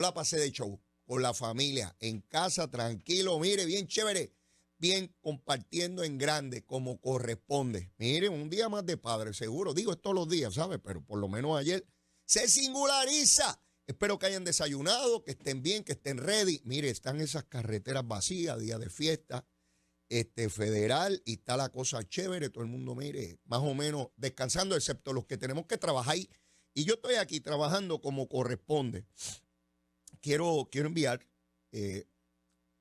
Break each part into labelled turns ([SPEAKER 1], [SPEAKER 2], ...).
[SPEAKER 1] la pasé de show con la familia, en casa, tranquilo, mire, bien chévere, bien compartiendo en grande como corresponde. Mire, un día más de padre, seguro. Digo, es todos los días, ¿sabe? Pero por lo menos ayer se singulariza. Espero que hayan desayunado, que estén bien, que estén ready. Mire, están esas carreteras vacías, día de fiesta, federal, y está la cosa chévere. Todo el mundo, mire, más o menos descansando, excepto los que tenemos que trabajar ahí. Y yo estoy aquí trabajando como corresponde. Quiero enviar un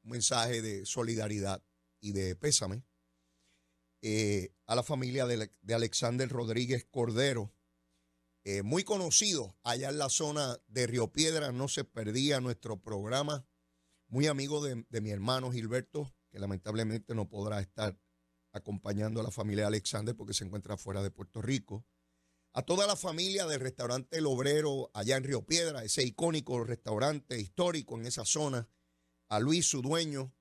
[SPEAKER 1] mensaje de solidaridad y de pésame a la familia de Alexander Rodríguez Cordero, muy conocido allá en la zona de Río Piedras. No se perdía nuestro programa, muy amigo de mi hermano Gilberto, que lamentablemente no podrá estar acompañando a la familia de Alexander porque se encuentra fuera de Puerto Rico. A toda la familia del restaurante El Obrero allá en Río Piedras, ese icónico restaurante histórico en esa zona, a Luis, su dueño,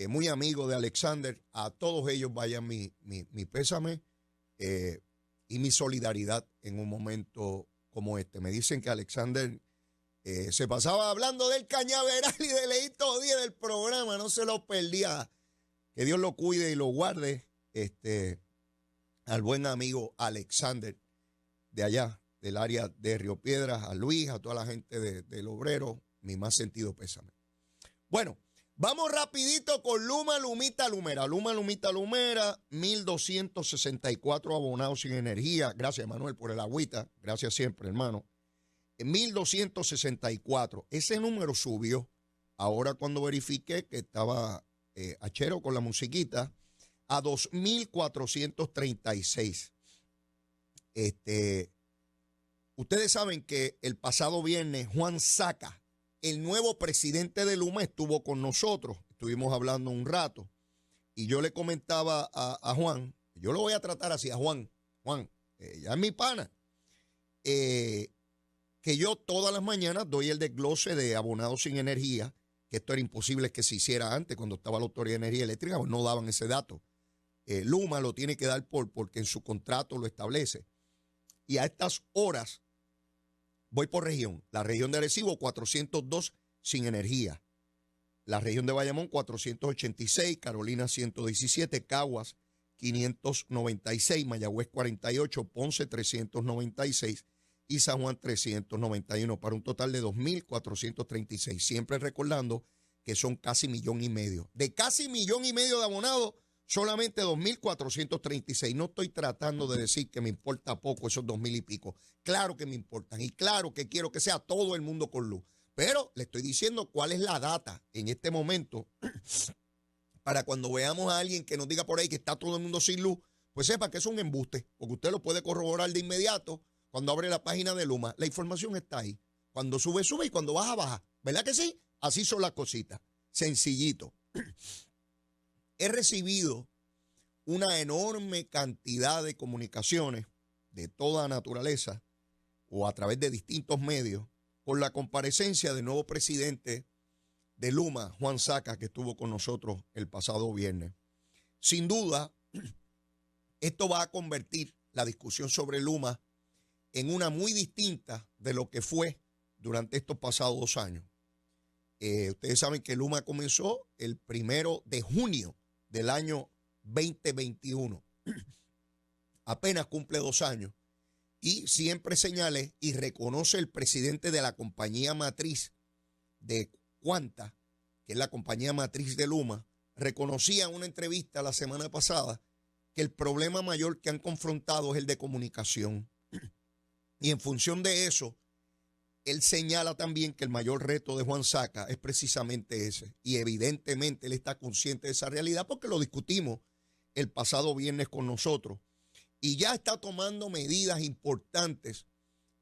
[SPEAKER 1] muy amigo de Alexander, a todos ellos vayan mi pésame y mi solidaridad en un momento como este. Me dicen que Alexander se pasaba hablando del cañaveral y de leí todo día del programa, no se lo perdía. Que Dios lo cuide y lo guarde, al buen amigo Alexander de allá, del área de Río Piedras, a Luis, a toda la gente del Obrero, mi más sentido pésame. Bueno, vamos rapidito con Luma, Lumita, Lumera. Luma, Lumita, Lumera, 1,264 abonados sin energía. Gracias, Manuel, por el agüita. Gracias siempre, hermano. 1,264. Ese número subió. Ahora cuando verifiqué que estaba achero con la musiquita, a 2,436. Ustedes saben que el pasado viernes Juan Saca, el nuevo presidente de Luma, estuvo con nosotros. Estuvimos hablando un rato y yo le comentaba a Juan, yo lo voy a tratar así a Juan, ya es mi pana, que yo todas las mañanas doy el desglose de abonados sin energía, que esto era imposible que se hiciera antes cuando estaba la Autoridad de Energía Eléctrica, pues no daban ese dato. Luma lo tiene que dar porque en su contrato lo establece. Y a estas horas voy por región. La región de Arecibo, 402 sin energía. La región de Bayamón, 486. Carolina, 117. Caguas, 596. Mayagüez, 48. Ponce, 396. Y San Juan, 391. Para un total de 2,436. Siempre recordando que son casi 1,5 millones. De casi 1,5 millones de abonados, solamente 2,436. No estoy tratando de decir que me importa poco esos 2,000 y pico. Claro que me importan y claro que quiero que sea todo el mundo con luz. Pero le estoy diciendo cuál es la data en este momento para cuando veamos a alguien que nos diga por ahí que está todo el mundo sin luz, pues sepa que es un embuste, porque usted lo puede corroborar de inmediato cuando abre la página de Luma. La información está ahí. Cuando sube, sube y cuando baja, baja. ¿Verdad que sí? Así son las cositas. Sencillito. He recibido una enorme cantidad de comunicaciones de toda naturaleza o a través de distintos medios con la comparecencia del nuevo presidente de Luma, Juan Saca, que estuvo con nosotros el pasado viernes. Sin duda, esto va a convertir la discusión sobre Luma en una muy distinta de lo que fue durante estos pasados 2 años. Ustedes saben que Luma comenzó el 1 de junio del año 2021. Apenas cumple 2 años. Y siempre señalé y reconoce el presidente de la compañía matriz de Cuanta, que es la compañía matriz de Luma, reconocía en una entrevista la semana pasada que el problema mayor que han confrontado es el de comunicación. Y en función de eso, él señala también que el mayor reto de Juan Saca es precisamente ese. Y evidentemente él está consciente de esa realidad porque lo discutimos el pasado viernes con nosotros. Y ya está tomando medidas importantes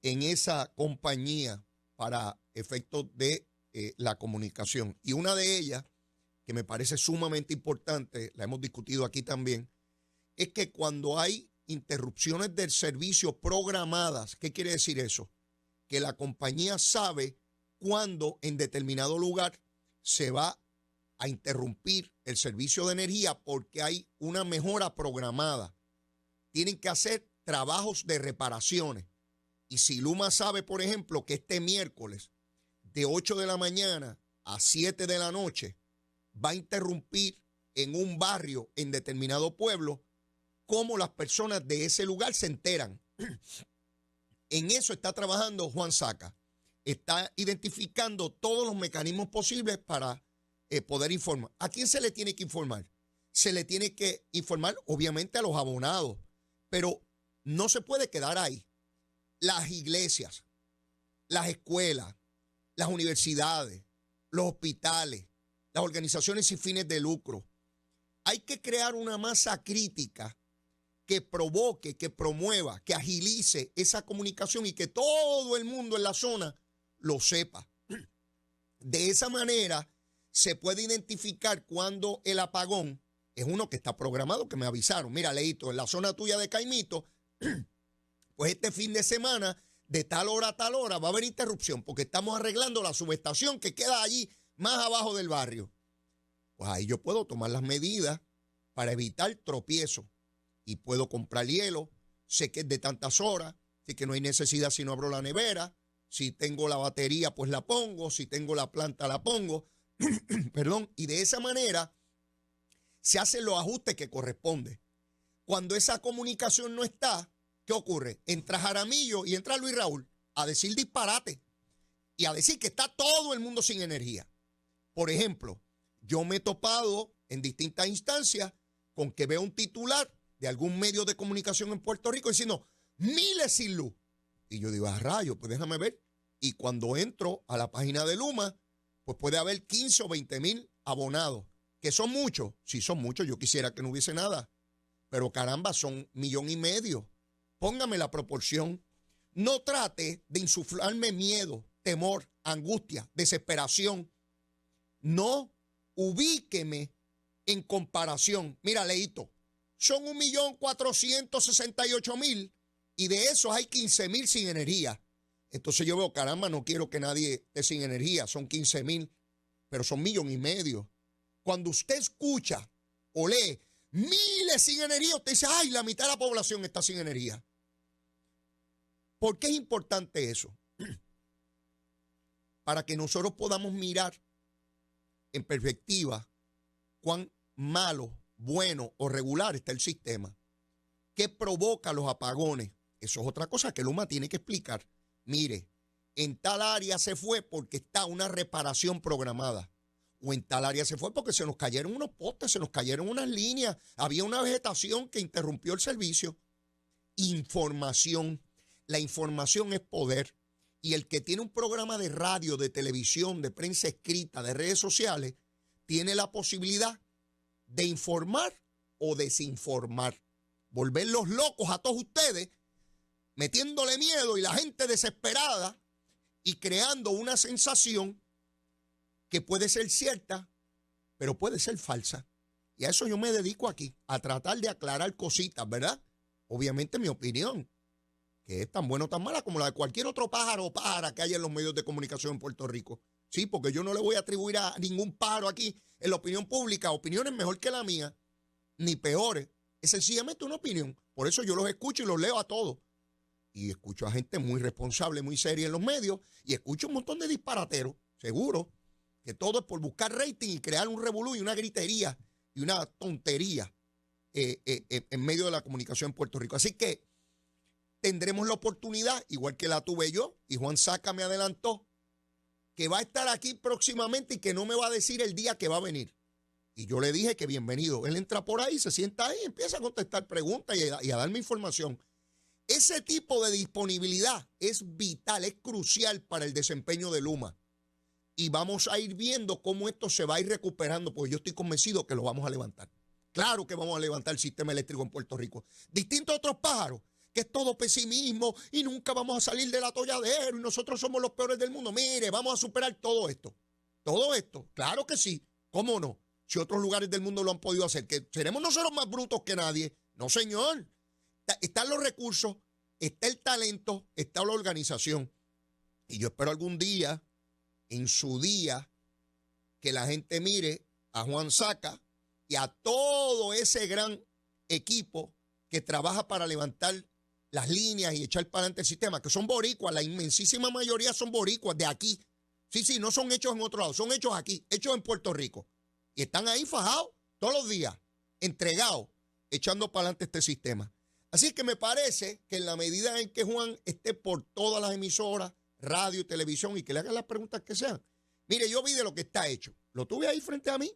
[SPEAKER 1] en esa compañía para efectos de la comunicación. Y una de ellas, que me parece sumamente importante, la hemos discutido aquí también, es que cuando hay interrupciones del servicio programadas, ¿qué quiere decir eso? Que la compañía sabe cuándo en determinado lugar se va a interrumpir el servicio de energía porque hay una mejora programada. Tienen que hacer trabajos de reparaciones. Y si Luma sabe, por ejemplo, que este miércoles de 8 de la mañana a 7 de la noche va a interrumpir en un barrio, en determinado pueblo, cómo las personas de ese lugar se enteran. En eso está trabajando Juan Saca. Está identificando todos los mecanismos posibles para poder informar. ¿A quién se le tiene que informar? Se le tiene que informar, obviamente, a los abonados, pero no se puede quedar ahí. Las iglesias, las escuelas, las universidades, los hospitales, las organizaciones sin fines de lucro. Hay que crear una masa crítica que provoque, que promueva, que agilice esa comunicación y que todo el mundo en la zona lo sepa. De esa manera se puede identificar cuando el apagón es uno que está programado, que me avisaron. Mira, Leito, en la zona tuya de Caimito, pues este fin de semana, de tal hora a tal hora, va a haber interrupción porque estamos arreglando la subestación que queda allí más abajo del barrio. Pues ahí yo puedo tomar las medidas para evitar tropiezo y puedo comprar hielo. Sé que es de tantas horas, así que no hay necesidad si no abro la nevera. Si tengo la batería, pues la pongo. Si tengo la planta, la pongo. Perdón. Y de esa manera se hacen los ajustes que corresponden. Cuando esa comunicación no está, ¿qué ocurre? Entra Jaramillo y entra Luis Raúl a decir disparate y a decir que está todo el mundo sin energía. Por ejemplo, yo me he topado en distintas instancias con que veo un titular de algún medio de comunicación en Puerto Rico diciendo miles sin luz. Y yo digo, a rayos, pues déjame ver. Y cuando entro a la página de Luma, pues puede haber 15 o 20 mil abonados. ¿Que son muchos? Sí, son muchos. Yo quisiera que no hubiese nada. Pero caramba, son 1,5 millones. Póngame la proporción. No trate de insuflarme miedo, temor, angustia, desesperación. No, ubíqueme en comparación. Mira, Leito, son 1,468,000 y de esos hay 15,000 sin energía. Entonces yo veo, caramba, no quiero que nadie esté sin energía. Son 15,000, pero son 1,5 millones. Cuando usted escucha o lee miles sin energía, usted dice, ay, la mitad de la población está sin energía. ¿Por qué es importante eso? Para que nosotros podamos mirar en perspectiva cuán malo, bueno o regular está el sistema. ¿Qué provoca los apagones? Eso es otra cosa que Luma tiene que explicar. Mire, en tal área se fue porque está una reparación programada. O en tal área se fue porque se nos cayeron unos postes, se nos cayeron unas líneas, había una vegetación que interrumpió el servicio. Información. La información es poder. Y el que tiene un programa de radio, de televisión, de prensa escrita, de redes sociales, tiene la posibilidad de informar o desinformar. Volverlos locos a todos ustedes, metiéndole miedo y la gente desesperada y creando una sensación que puede ser cierta, pero puede ser falsa. Y a eso yo me dedico aquí, a tratar de aclarar cositas, ¿verdad? Obviamente mi opinión, que es tan buena o tan mala como la de cualquier otro pájaro o pájara que haya en los medios de comunicación en Puerto Rico. Sí, porque yo no le voy a atribuir a ningún pájaro aquí en la opinión pública opiniones mejor que la mía, ni peores. Es sencillamente una opinión. Por eso yo los escucho y los leo a todos. Y escucho a gente muy responsable, muy seria en los medios, y escucho un montón de disparateros, seguro, que todo es por buscar rating y crear un revolú y una gritería y una tontería en medio de la comunicación en Puerto Rico. Así que tendremos la oportunidad, igual que la tuve yo, y Juan Saca me adelantó, que va a estar aquí próximamente y que no me va a decir el día que va a venir. Y yo le dije que bienvenido. Él entra por ahí, se sienta ahí, empieza a contestar preguntas y a darme información. Ese tipo de disponibilidad es vital, es crucial para el desempeño de Luma. Y vamos a ir viendo cómo esto se va a ir recuperando, porque yo estoy convencido que lo vamos a levantar. Claro que vamos a levantar el sistema eléctrico en Puerto Rico. Distinto a otros pájaros, que es todo pesimismo y nunca vamos a salir del atolladero y nosotros somos los peores del mundo. Mire, vamos a superar todo esto. Todo esto, claro que sí. ¿Cómo no? Si otros lugares del mundo lo han podido hacer, ¿que seremos nosotros más brutos que nadie? No, señor. Están los recursos, está el talento, está la organización. Y yo espero algún día, en su día, que la gente mire a Juan Saca y a todo ese gran equipo que trabaja para levantar las líneas y echar para adelante el sistema, que son boricuas, la inmensísima mayoría son boricuas de aquí, Sí, sí, no son hechos en otro lado, son hechos aquí, hechos en Puerto Rico. Y están ahí fajados todos los días, entregados, echando para adelante este sistema. Así que me parece que en la medida en que Juan esté por todas las emisoras, radio y televisión, y que le hagan las preguntas que sean. Mire, yo vi de lo que está hecho. Lo tuve ahí frente a mí.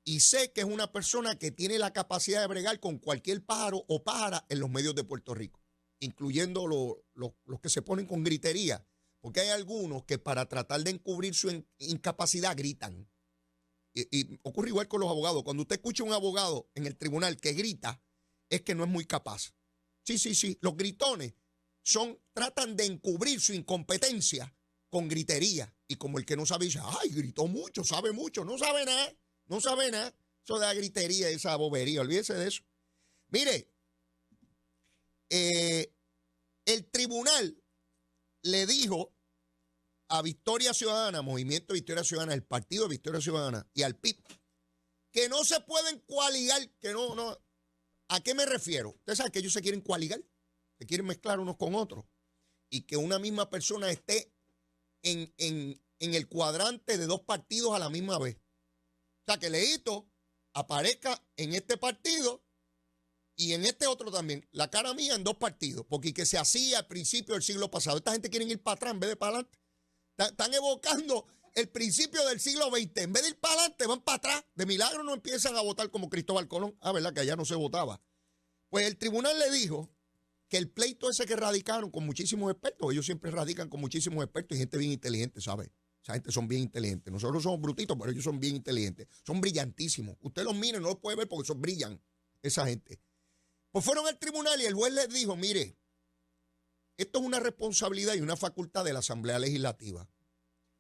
[SPEAKER 1] Y sé que es una persona que tiene la capacidad de bregar con cualquier pájaro o pájara en los medios de Puerto Rico, incluyendo los que se ponen con gritería. Porque hay algunos que para tratar de encubrir su incapacidad gritan. Y ocurre igual con los abogados. Cuando usted escucha a un abogado en el tribunal que grita, es que no es muy capaz. Sí, sí, sí. Los gritones tratan de encubrir su incompetencia con gritería. Y como el que no sabe dice, ay, gritó mucho, sabe mucho, no sabe nada. No sabe nada. Eso de la gritería, esa bobería, olvídese de eso. Mire, el tribunal le dijo a Victoria Ciudadana, Movimiento Victoria Ciudadana, el Partido de Victoria Ciudadana y al PIB, que no se pueden coaligar, que no. ¿A qué me refiero? Ustedes saben que ellos se quieren coaligar, se quieren mezclar unos con otros y que una misma persona esté en el cuadrante de dos partidos a la misma vez. O sea, que Leito aparezca en este partido y en este otro también. La cara mía en dos partidos, porque que se hacía al principio del siglo pasado. Esta gente quiere ir para atrás en vez de para adelante. Están evocando el principio del siglo XX. En vez de ir para adelante, van para atrás. De milagro no empiezan a votar como Cristóbal Colón. Ah, ¿verdad? Que allá no se votaba. Pues el tribunal le dijo que el pleito ese que radicaron con muchísimos expertos, ellos siempre radican con muchísimos expertos y gente bien inteligente, ¿sabe? Esa gente son bien inteligentes. Nosotros somos brutitos, pero ellos son bien inteligentes. Son brillantísimos. Usted los mira y no los puede ver porque son brillan, esa gente. Pues fueron al tribunal y el juez les dijo, mire, esto es una responsabilidad y una facultad de la Asamblea Legislativa.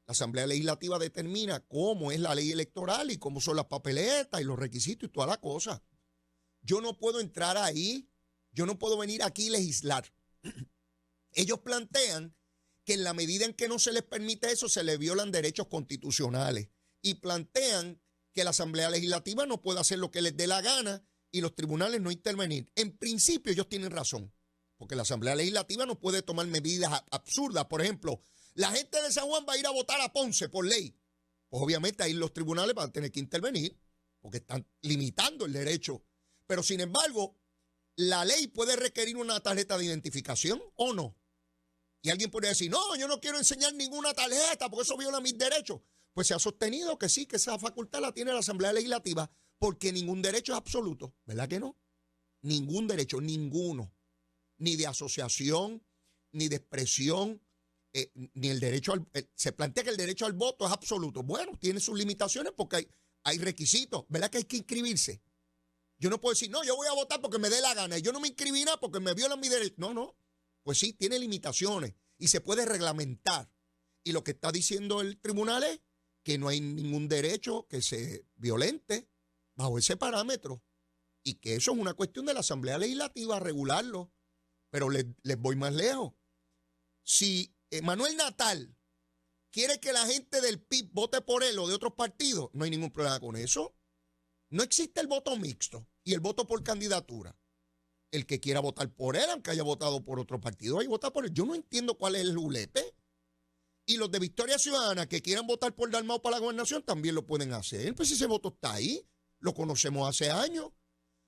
[SPEAKER 1] La Asamblea Legislativa determina cómo es la ley electoral y cómo son las papeletas y los requisitos y toda la cosa. Yo no puedo entrar ahí. Yo no puedo venir aquí y legislar. Ellos plantean que en la medida en que no se les permite eso, se les violan derechos constitucionales. Y plantean que la Asamblea Legislativa no puede hacer lo que les dé la gana y los tribunales no intervenir. En principio ellos tienen razón, porque la Asamblea Legislativa no puede tomar medidas absurdas. Por ejemplo, la gente de San Juan va a ir a votar a Ponce por ley. Pues obviamente ahí los tribunales van a tener que intervenir, porque están limitando el derecho. Pero sin embargo, la ley puede requerir una tarjeta de identificación o no. Y alguien podría decir, no, yo no quiero enseñar ninguna tarjeta porque eso viola mis derechos. Pues se ha sostenido que sí, que esa facultad la tiene la Asamblea Legislativa porque ningún derecho es absoluto, ¿verdad que no? Ningún derecho, ninguno. Ni de asociación, ni de expresión, ni el derecho al... se plantea que el derecho al voto es absoluto. Bueno, tiene sus limitaciones porque hay requisitos, ¿verdad que hay que inscribirse? Yo no puedo decir, no, yo voy a votar porque me dé la gana y yo no me inscribí nada porque me violan mi derecho. No, no. Pues sí, tiene limitaciones y se puede reglamentar. Y lo que está diciendo el tribunal es que no hay ningún derecho que se violente bajo ese parámetro y que eso es una cuestión de la Asamblea Legislativa, regularlo. Pero les voy más lejos. Si Manuel Natal quiere que la gente del PIB vote por él o de otros partidos, no hay ningún problema con eso. No existe el voto mixto y el voto por candidatura. El que quiera votar por él, aunque haya votado por otro partido, ahí vota por él. Yo no entiendo cuál es el julepe. Y los de Victoria Ciudadana que quieran votar por Dalmau para la gobernación también lo pueden hacer. Pues si ese voto está ahí, lo conocemos hace años.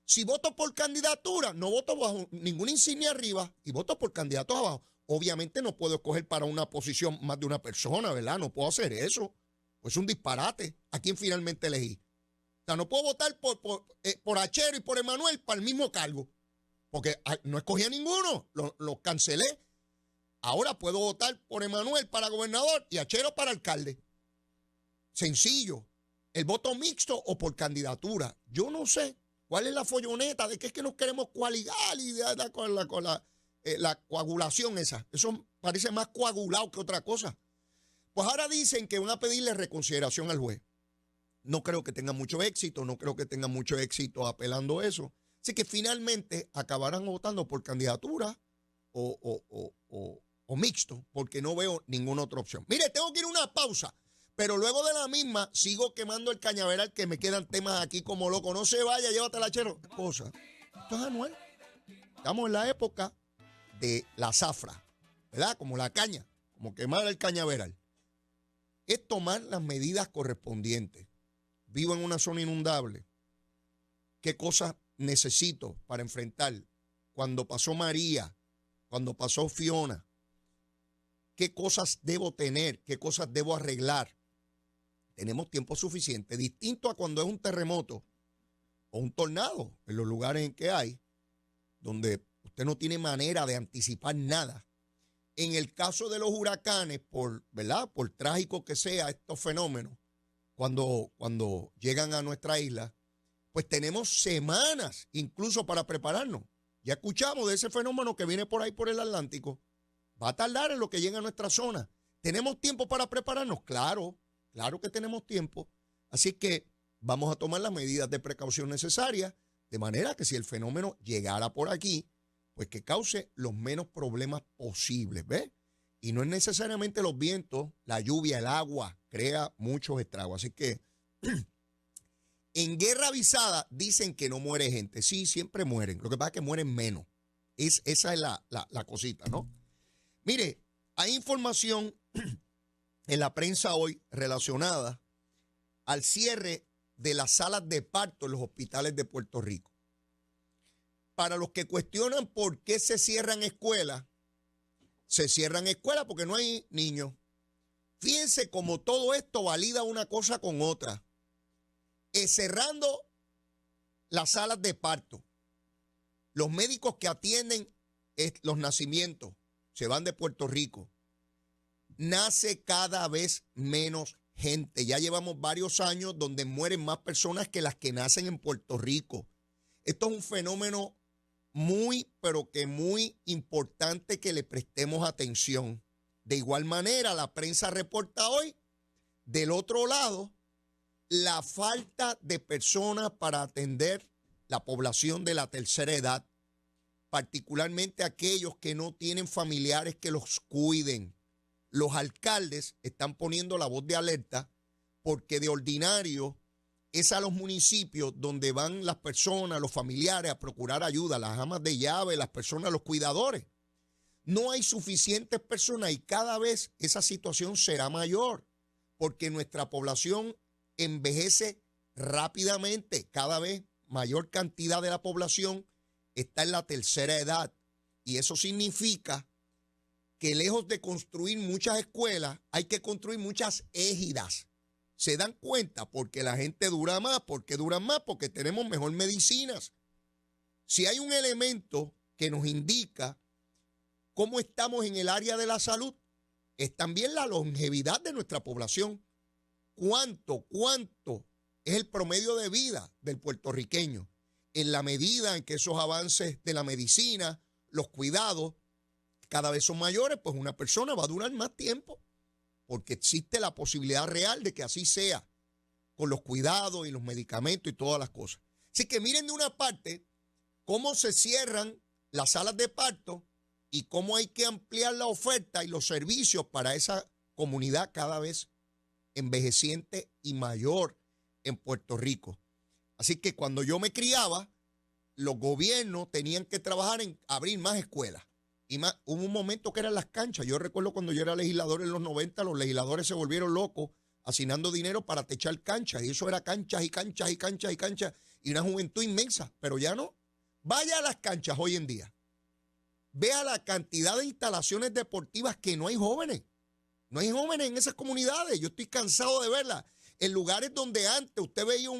[SPEAKER 1] Si voto por candidatura, no voto bajo ninguna insignia arriba y voto por candidatos abajo. Obviamente no puedo escoger para una posición más de una persona, ¿verdad? No puedo hacer eso. Pues es un disparate. ¿A quién finalmente elegí? O sea, no puedo votar por Achero y por Emanuel para el mismo cargo, porque no escogí a ninguno, lo cancelé. Ahora puedo votar por Emanuel para gobernador y Achero para alcalde. Sencillo. El voto mixto o por candidatura. Yo no sé cuál es la folloneta de que es que nos queremos coaligar y con la coagulación esa. Eso parece más coagulado que otra cosa. Pues ahora dicen que van a pedirle reconsideración al juez. No creo que tenga mucho éxito, no creo que tenga mucho éxito apelando eso. Así que finalmente acabarán votando por candidatura o mixto, porque no veo ninguna otra opción. Mire, tengo que ir a una pausa, pero luego de la misma sigo quemando el cañaveral, que me quedan temas aquí como loco. No se vaya, llévatela, Chero. Cosa. Esto es anual. Estamos en la época de la zafra, ¿verdad? Como la caña, como quemar el cañaveral. es tomar las medidas correspondientes. Vivo en una zona inundable. ¿Qué cosas necesito para enfrentar? Cuando pasó María, cuando pasó Fiona, ¿qué cosas debo tener? ¿Qué cosas debo arreglar? Tenemos tiempo suficiente, distinto a cuando es un terremoto o un tornado, en los lugares en que hay, donde usted no tiene manera de anticipar nada. En el caso de los huracanes, ¿verdad? Por trágico que sea estos fenómenos, cuando llegan a nuestra isla, pues tenemos semanas incluso para prepararnos. Ya escuchamos de ese fenómeno que viene por ahí por el Atlántico. Va a tardar en lo que llega a nuestra zona. ¿Tenemos tiempo para prepararnos? Claro, claro que tenemos tiempo. Así que vamos a tomar las medidas de precaución necesarias, de manera que si el fenómeno llegara por aquí, pues que cause los menos problemas posibles, ¿ves? Y no es necesariamente los vientos, la lluvia, el agua, crea muchos estragos. Así que en guerra avisada dicen que no muere gente. Sí, siempre mueren. Lo que pasa es que mueren menos. Esa es la cosita, ¿no? Mire, hay información en la prensa hoy relacionada al cierre de las salas de parto en los hospitales de Puerto Rico. Para los que cuestionan por qué se cierran escuelas porque no hay niños. Fíjense cómo todo esto valida una cosa con otra. Cerrando las salas de parto, los médicos que atienden los nacimientos se van de Puerto Rico. Nace cada vez menos gente. Ya llevamos varios años donde mueren más personas que las que nacen en Puerto Rico. Esto es un fenómeno pero que muy importante que le prestemos atención. De igual manera, la prensa reporta hoy, del otro lado, la falta de personas para atender la población de la tercera edad, particularmente aquellos que no tienen familiares que los cuiden. Los alcaldes están poniendo la voz de alerta porque de ordinario es a los municipios donde van las personas, los familiares a procurar ayuda, las amas de llave, las personas, los cuidadores. No hay suficientes personas y cada vez esa situación será mayor porque nuestra población envejece rápidamente. Cada vez mayor cantidad de la población está en la tercera edad y eso significa que lejos de construir muchas escuelas, hay que construir muchas égidas. ¿Se dan cuenta? Porque la gente dura más. ¿Por qué duran más? Porque tenemos mejor medicinas. Si hay un elemento que nos indica cómo estamos en el área de la salud, es también la longevidad de nuestra población. ¿Cuánto es el promedio de vida del puertorriqueño? En la medida en que esos avances de la medicina, los cuidados, cada vez son mayores, pues una persona va a durar más tiempo. Porque existe la posibilidad real de que así sea, con los cuidados y los medicamentos y todas las cosas. Así que miren de una parte cómo se cierran las salas de parto y cómo hay que ampliar la oferta y los servicios para esa comunidad cada vez envejeciente y mayor en Puerto Rico. Así que cuando yo me criaba, los gobiernos tenían que trabajar en abrir más escuelas. Y más, hubo un momento que eran las canchas. Yo recuerdo cuando yo era legislador en los 90, los legisladores se volvieron locos asignando dinero para techar canchas. Y eso era canchas y canchas y canchas y canchas. Y una juventud inmensa. Pero ya no. Vaya a las canchas hoy en día. Vea la cantidad de instalaciones deportivas que no hay jóvenes. No hay jóvenes en esas comunidades. Yo estoy cansado de verlas. En lugares donde antes usted veía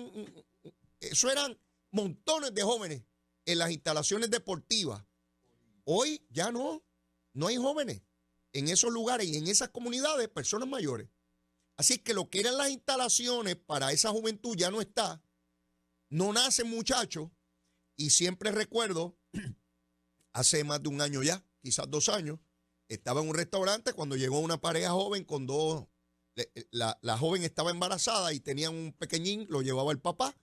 [SPEAKER 1] eso eran montones de jóvenes en las instalaciones deportivas. Hoy ya no hay jóvenes en esos lugares y en esas comunidades, personas mayores. Así que lo que eran las instalaciones para esa juventud ya no está. No nacen muchachos y siempre recuerdo, hace más de un año ya, quizás 2 años, estaba en un restaurante cuando llegó una pareja joven con dos, la joven estaba embarazada y tenía un pequeñín, lo llevaba el papá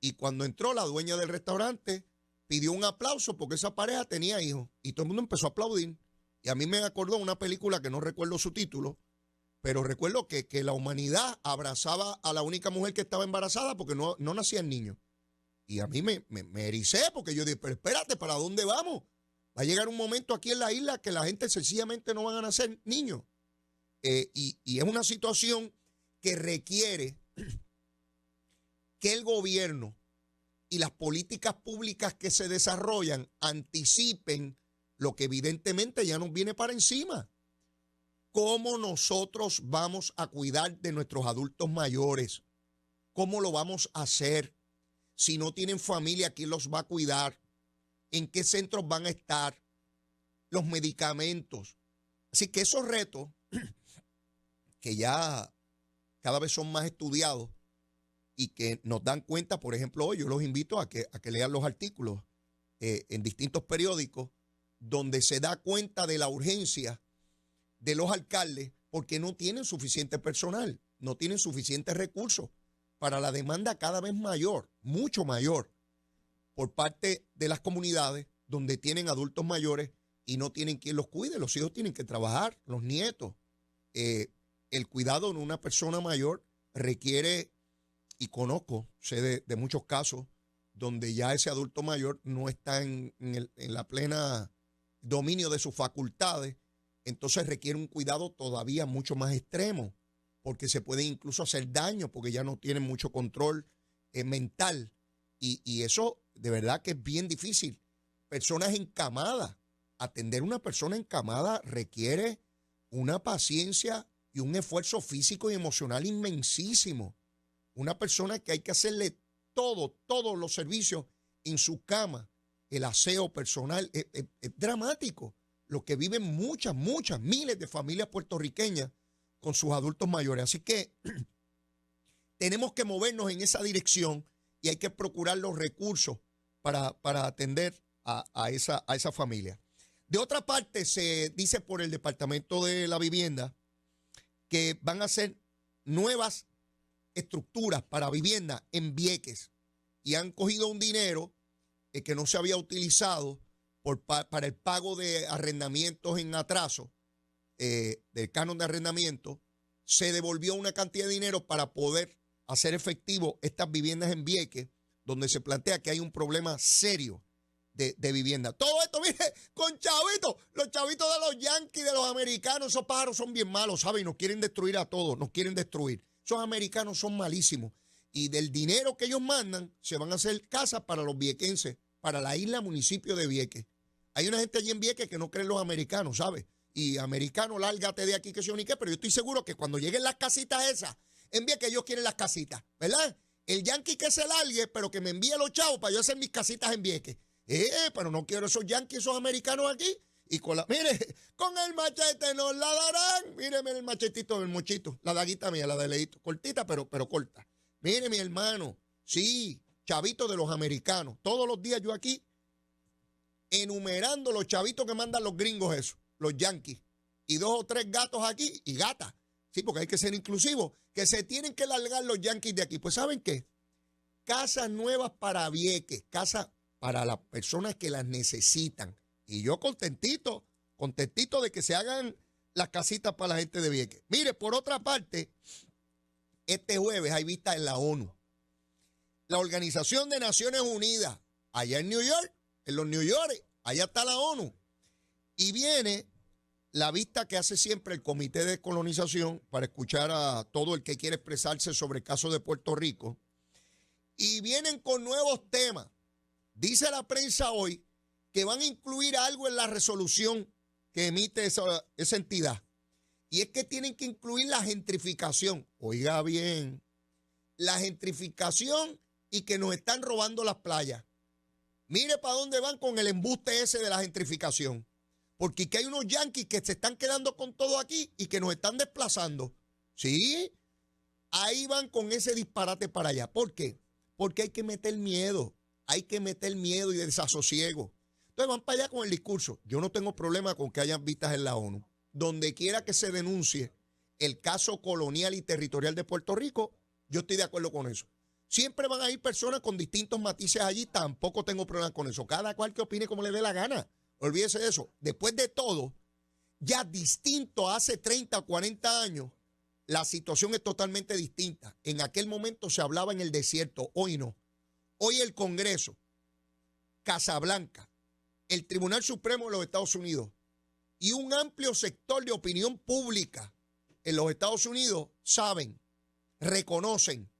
[SPEAKER 1] y cuando entró la dueña del restaurante pidió un aplauso porque esa pareja tenía hijos y todo el mundo empezó a aplaudir. Y a mí me acordó una película que no recuerdo su título, pero recuerdo que la humanidad abrazaba a la única mujer que estaba embarazada porque no nacían niños. Y a mí me ericé porque yo dije, pero espérate, ¿para dónde vamos? Va a llegar un momento aquí en la isla que la gente sencillamente no van a nacer niños. Y es una situación que requiere que el gobierno y las políticas públicas que se desarrollan anticipen lo que evidentemente ya nos viene para encima. ¿Cómo nosotros vamos a cuidar de nuestros adultos mayores? ¿Cómo lo vamos a hacer? Si no tienen familia, ¿quién los va a cuidar? ¿En qué centros van a estar? Los medicamentos. Así que esos retos que ya cada vez son más estudiados y que nos dan cuenta, por ejemplo, hoy yo los invito a que lean los artículos en distintos periódicos donde se da cuenta de la urgencia de los alcaldes porque no tienen suficiente personal, no tienen suficientes recursos para la demanda cada vez mayor, mucho mayor, por parte de las comunidades donde tienen adultos mayores y no tienen quien los cuide. Los hijos tienen que trabajar, los nietos. El cuidado de una persona mayor requiere, y conozco, sé de muchos casos, donde ya ese adulto mayor no está en la plena dominio de sus facultades, entonces requiere un cuidado todavía mucho más extremo, porque se puede incluso hacer daño, porque ya no tienen mucho control mental, y eso de verdad que es bien difícil. Personas encamadas, atender a una persona encamada requiere una paciencia y un esfuerzo físico y emocional inmensísimo. Una persona que hay que hacerle todos los servicios en su cama, el aseo personal, es dramático. Lo que viven muchas, miles de familias puertorriqueñas con sus adultos mayores. Así que tenemos que movernos en esa dirección y hay que procurar los recursos para atender a esa familia. De otra parte, se dice por el Departamento de la Vivienda que van a hacer nuevas estructuras para vivienda en Vieques y han cogido un dinero que no se había utilizado para el pago de arrendamientos en atraso, del canon de arrendamiento. Se devolvió una cantidad de dinero para poder hacer efectivo estas viviendas en Vieques, donde se plantea que hay un problema serio de vivienda. Todo esto, mire, con chavitos, los chavitos de los yanquis, de los americanos, esos pájaros son bien malos, ¿saben? Nos quieren destruir a todos, nos quieren destruir. Esos americanos son malísimos. Y del dinero que ellos mandan, se van a hacer casas para los viequenses, para la isla municipio de Vieques. Hay una gente allí en Vieques que no creen los americanos, ¿sabes? Y americano, lárgate de aquí, que se ni qué, pero yo estoy seguro que cuando lleguen las casitas esas, en Vieques ellos quieren las casitas, ¿verdad? El yanqui que se largue, pero que me envíe los chavos para yo hacer mis casitas en Vieques. Pero no quiero esos yanquis, esos americanos aquí. Y mire, con el machete nos la darán. Míreme el machetito del mochito, la daguita mía, la de leíto, cortita, pero corta. Mire, mi hermano, sí, chavito de los americanos. Todos los días yo aquí enumerando los chavitos que mandan los gringos esos, los yanquis. Y 2 o 3 gatos aquí y gatas. Sí, porque hay que ser inclusivos, que se tienen que largar los yanquis de aquí. Pues ¿saben qué? Casas nuevas para Vieques, casas para las personas que las necesitan. Y yo contentito de que se hagan las casitas para la gente de Vieques. Mire, por otra parte, este jueves hay vista en la ONU. La Organización de Naciones Unidas, allá en New York, en los New York, allá está la ONU. Y viene la vista que hace siempre el Comité de Descolonización para escuchar a todo el que quiere expresarse sobre el caso de Puerto Rico. Y vienen con nuevos temas. Dice la prensa hoy que van a incluir algo en la resolución que emite esa entidad. Y es que tienen que incluir la gentrificación. Oiga bien, la gentrificación y que nos están robando las playas. Mire para dónde van con el embuste ese de la gentrificación. Porque aquí hay unos yanquis que se están quedando con todo aquí y que nos están desplazando. ¿Sí? Ahí van con ese disparate para allá. ¿Por qué? Porque hay que meter miedo. Hay que meter miedo y desasosiego. Entonces van para allá con el discurso. Yo no tengo problema con que hayan vistas en la ONU. Donde quiera que se denuncie el caso colonial y territorial de Puerto Rico, yo estoy de acuerdo con eso. Siempre van a ir personas con distintos matices allí, tampoco tengo problema con eso. Cada cual que opine como le dé la gana. Olvídese de eso. Después de todo, ya distinto a hace 30 o 40 años, la situación es totalmente distinta. En aquel momento se hablaba en el desierto, hoy no. Hoy el Congreso, Casablanca, el Tribunal Supremo de los Estados Unidos y un amplio sector de opinión pública en los Estados Unidos saben reconocen,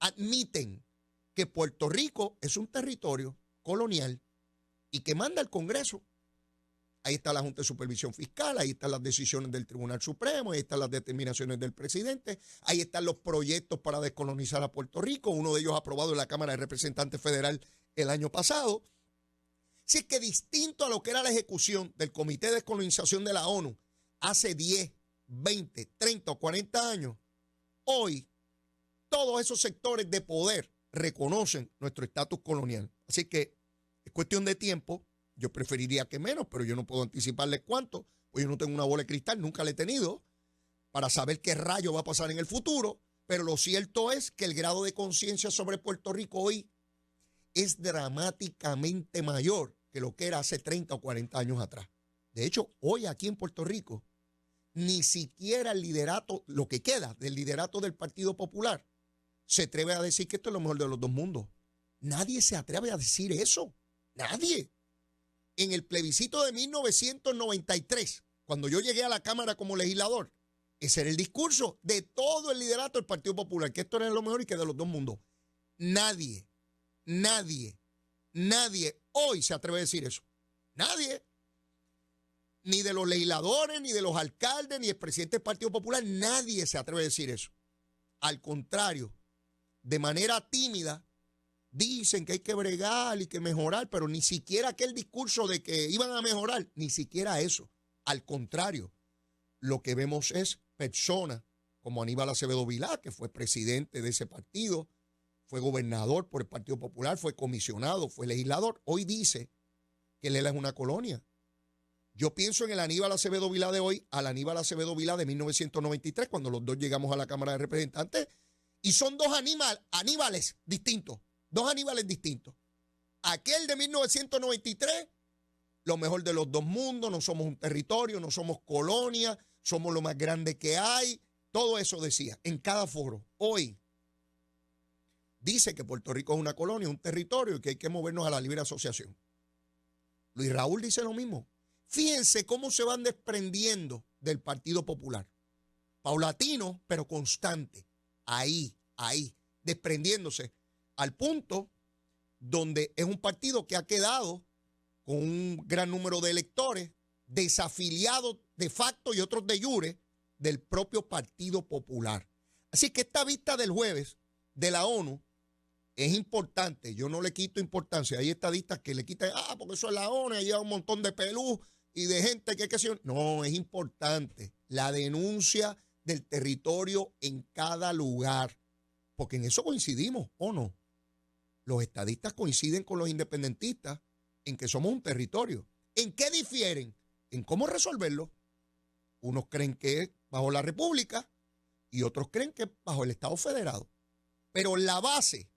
[SPEAKER 1] admiten que Puerto Rico es un territorio colonial y que manda el Congreso. Ahí está la Junta de Supervisión Fiscal, ahí están las decisiones del Tribunal Supremo, ahí están las determinaciones del presidente, ahí están los proyectos para descolonizar a Puerto Rico, uno de ellos aprobado en la Cámara de Representantes Federal el año pasado. Si es que distinto a lo que era la ejecución del Comité de Descolonización de la ONU hace 10, 20, 30 o 40 años, hoy todos esos sectores de poder reconocen nuestro estatus colonial. Así que es cuestión de tiempo. Yo preferiría que menos, pero yo no puedo anticiparles cuánto, pues yo no tengo una bola de cristal, nunca la he tenido, para saber qué rayo va a pasar en el futuro. Pero lo cierto es que el grado de conciencia sobre Puerto Rico hoy es dramáticamente mayor que lo que era hace 30 o 40 años atrás. De hecho, hoy aquí en Puerto Rico, ni siquiera el liderato, lo que queda del liderato del Partido Popular, se atreve a decir que esto es lo mejor de los dos mundos. Nadie se atreve a decir eso. Nadie. En el plebiscito de 1993, cuando yo llegué a la Cámara como legislador, ese era el discurso de todo el liderato del Partido Popular, que esto era lo mejor y que de los dos mundos. Nadie hoy se atreve a decir eso. Nadie. Ni de los legisladores, ni de los alcaldes, ni el presidente del Partido Popular, nadie se atreve a decir eso. Al contrario, de manera tímida, dicen que hay que bregar y que mejorar, pero ni siquiera aquel discurso de que iban a mejorar, ni siquiera eso. Al contrario, lo que vemos es personas como Aníbal Acevedo Vilá, que fue presidente de ese partido, fue gobernador por el Partido Popular, fue comisionado, fue legislador. Hoy dice que Lela es una colonia. Yo pienso en el Aníbal Acevedo Vilá de hoy, al Aníbal Acevedo Vilá de 1993, cuando los dos llegamos a la Cámara de Representantes, y son dos Aníbales distintos. Dos Aníbales distintos. Aquel de 1993, lo mejor de los dos mundos, no somos un territorio, no somos colonia, somos lo más grande que hay. Todo eso decía en cada foro. Hoy dice que Puerto Rico es una colonia, un territorio y que hay que movernos a la libre asociación. Luis Raúl dice lo mismo. Fíjense cómo se van desprendiendo del Partido Popular. Paulatino, pero constante. Ahí, desprendiéndose. Al punto donde es un partido que ha quedado con un gran número de electores desafiliados de facto y otros de jure del propio Partido Popular. Así que esta vista del jueves de la ONU es importante. Yo no le quito importancia. Hay estadistas que le quitan, porque eso es la ONU, ahí hay un montón de pelú y de gente que sé yo. No, es importante la denuncia del territorio en cada lugar, porque en eso coincidimos, ¿o no? Los estadistas coinciden con los independentistas en que somos un territorio. ¿En qué difieren? En cómo resolverlo. Unos creen que es bajo la República y otros creen que es bajo el Estado federado. Pero la base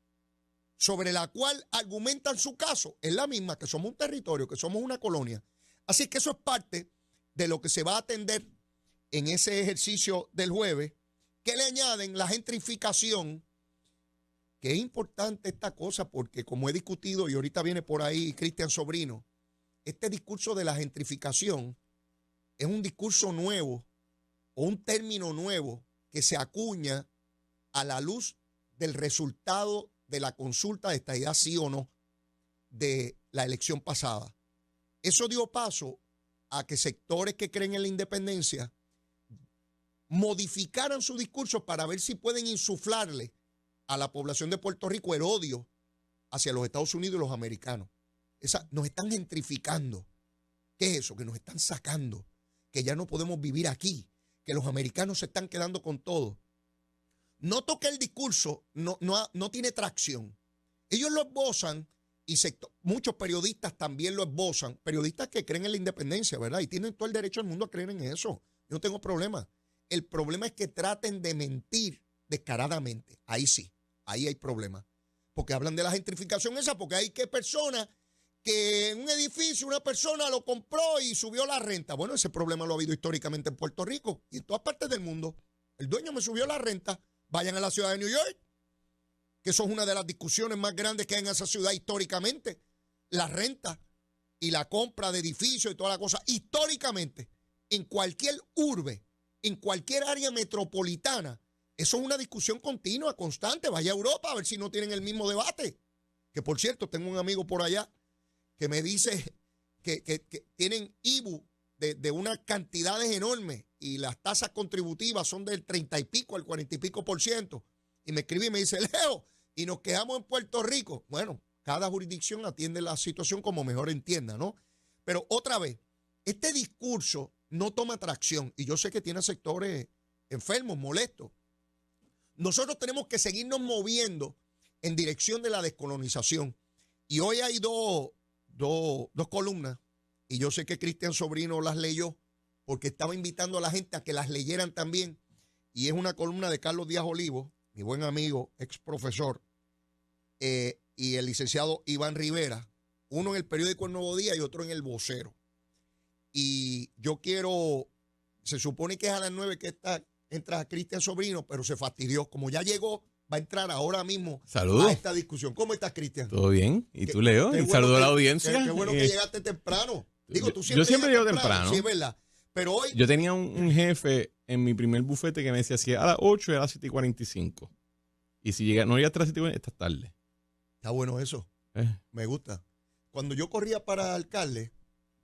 [SPEAKER 1] sobre la cual argumentan su caso es la misma, que somos un territorio, que somos una colonia. Así que eso es parte de lo que se va a atender en ese ejercicio del jueves, que le añaden la gentrificación, que es importante esta cosa porque como he discutido y ahorita viene por ahí Cristian Sobrino, este discurso de la gentrificación es un discurso nuevo o un término nuevo que se acuña a la luz del resultado de la consulta de estadidad sí o no de la elección pasada. Eso dio paso a que sectores que creen en la independencia modificaran su discurso para ver si pueden insuflarle a la población de Puerto Rico el odio hacia los Estados Unidos y los americanos. Nos están gentrificando. ¿Qué es eso? Que nos están sacando, que ya no podemos vivir aquí, que los americanos se están quedando con todo. Noto que el discurso no tiene tracción. Ellos lo esbozan y muchos periodistas también lo esbozan, periodistas que creen en la independencia, ¿verdad? Y tienen todo el derecho del mundo a creer en eso. Yo no tengo problema. El problema es que traten de mentir descaradamente. Ahí sí, ahí hay problema. Porque hablan de la gentrificación esa, porque hay que personas que en un edificio una persona lo compró y subió la renta. Bueno, ese problema lo ha habido históricamente en Puerto Rico y en todas partes del mundo. El dueño me subió la renta. Vayan a la ciudad de New York, que eso es una de las discusiones más grandes que hay en esa ciudad históricamente. La renta y la compra de edificios y toda la cosa. Históricamente, en cualquier urbe, en cualquier área metropolitana, eso es una discusión continua, constante. Vaya a Europa a ver si no tienen el mismo debate. Que por cierto, tengo un amigo por allá que me dice que tienen IBU de unas cantidades enormes y las tasas contributivas son del 30 y pico al 40 y pico %. Y me escribe y me dice, Leo, y nos quedamos en Puerto Rico. Bueno, cada jurisdicción atiende la situación como mejor entienda, ¿no? Pero otra vez, este discurso no toma tracción y yo sé que tiene sectores enfermos, molestos. Nosotros tenemos que seguirnos moviendo en dirección de la descolonización. Y hoy hay dos columnas, y yo sé que Cristian Sobrino las leyó, porque estaba invitando a la gente a que las leyeran también. Y es una columna de Carlos Díaz Olivo, mi buen amigo, ex profesor, y el licenciado Iván Rivera, uno en el periódico El Nuevo Día y otro en El Vocero. Y yo se supone que es a las 9 que entra Cristian Sobrino, pero se fastidió. Como ya llegó, va a entrar ahora mismo a esta discusión. ¿Cómo estás, Cristian?
[SPEAKER 2] ¿Todo bien? ¿Y tú, Leo? Un saludo a la audiencia.
[SPEAKER 1] Qué bueno que llegaste temprano. Digo, tú
[SPEAKER 2] yo siempre llego temprano.
[SPEAKER 1] Sí, es verdad. Pero hoy...
[SPEAKER 2] Yo tenía un jefe en mi primer bufete que me decía, si a las 8 era a las 7:45. Y si no llega a las 7:45, estás tarde.
[SPEAKER 1] Está bueno eso. Me gusta. Cuando yo corría para alcalde,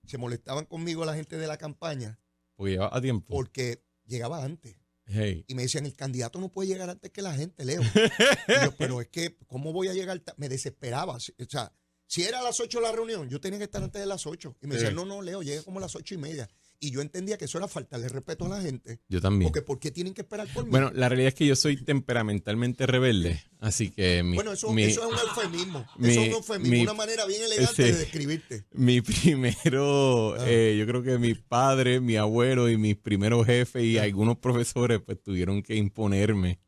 [SPEAKER 1] se molestaban conmigo la gente de la campaña.
[SPEAKER 2] Porque llegaba a tiempo.
[SPEAKER 1] Porque llegaba antes.
[SPEAKER 2] Hey.
[SPEAKER 1] Y me decían, el candidato no puede llegar antes que la gente, Leo. Y yo, pero es que, ¿cómo voy a llegar? Me desesperaba. O sea, si era a las 8 la reunión, yo tenía que estar antes de las 8. Y me decían, no, Leo, llega como a las 8:30. Y yo entendía que eso era faltarle respeto a la gente.
[SPEAKER 2] Yo también.
[SPEAKER 1] Porque ¿por qué tienen que esperar por mí?
[SPEAKER 2] Bueno, la realidad es que yo soy temperamentalmente rebelde, así que
[SPEAKER 1] eso es un eufemismo. Eso es un eufemismo, una manera bien elegante de describirte.
[SPEAKER 2] Mi primero, yo creo que mi padre, mi abuelo y mis primeros jefes y algunos profesores pues tuvieron que imponerme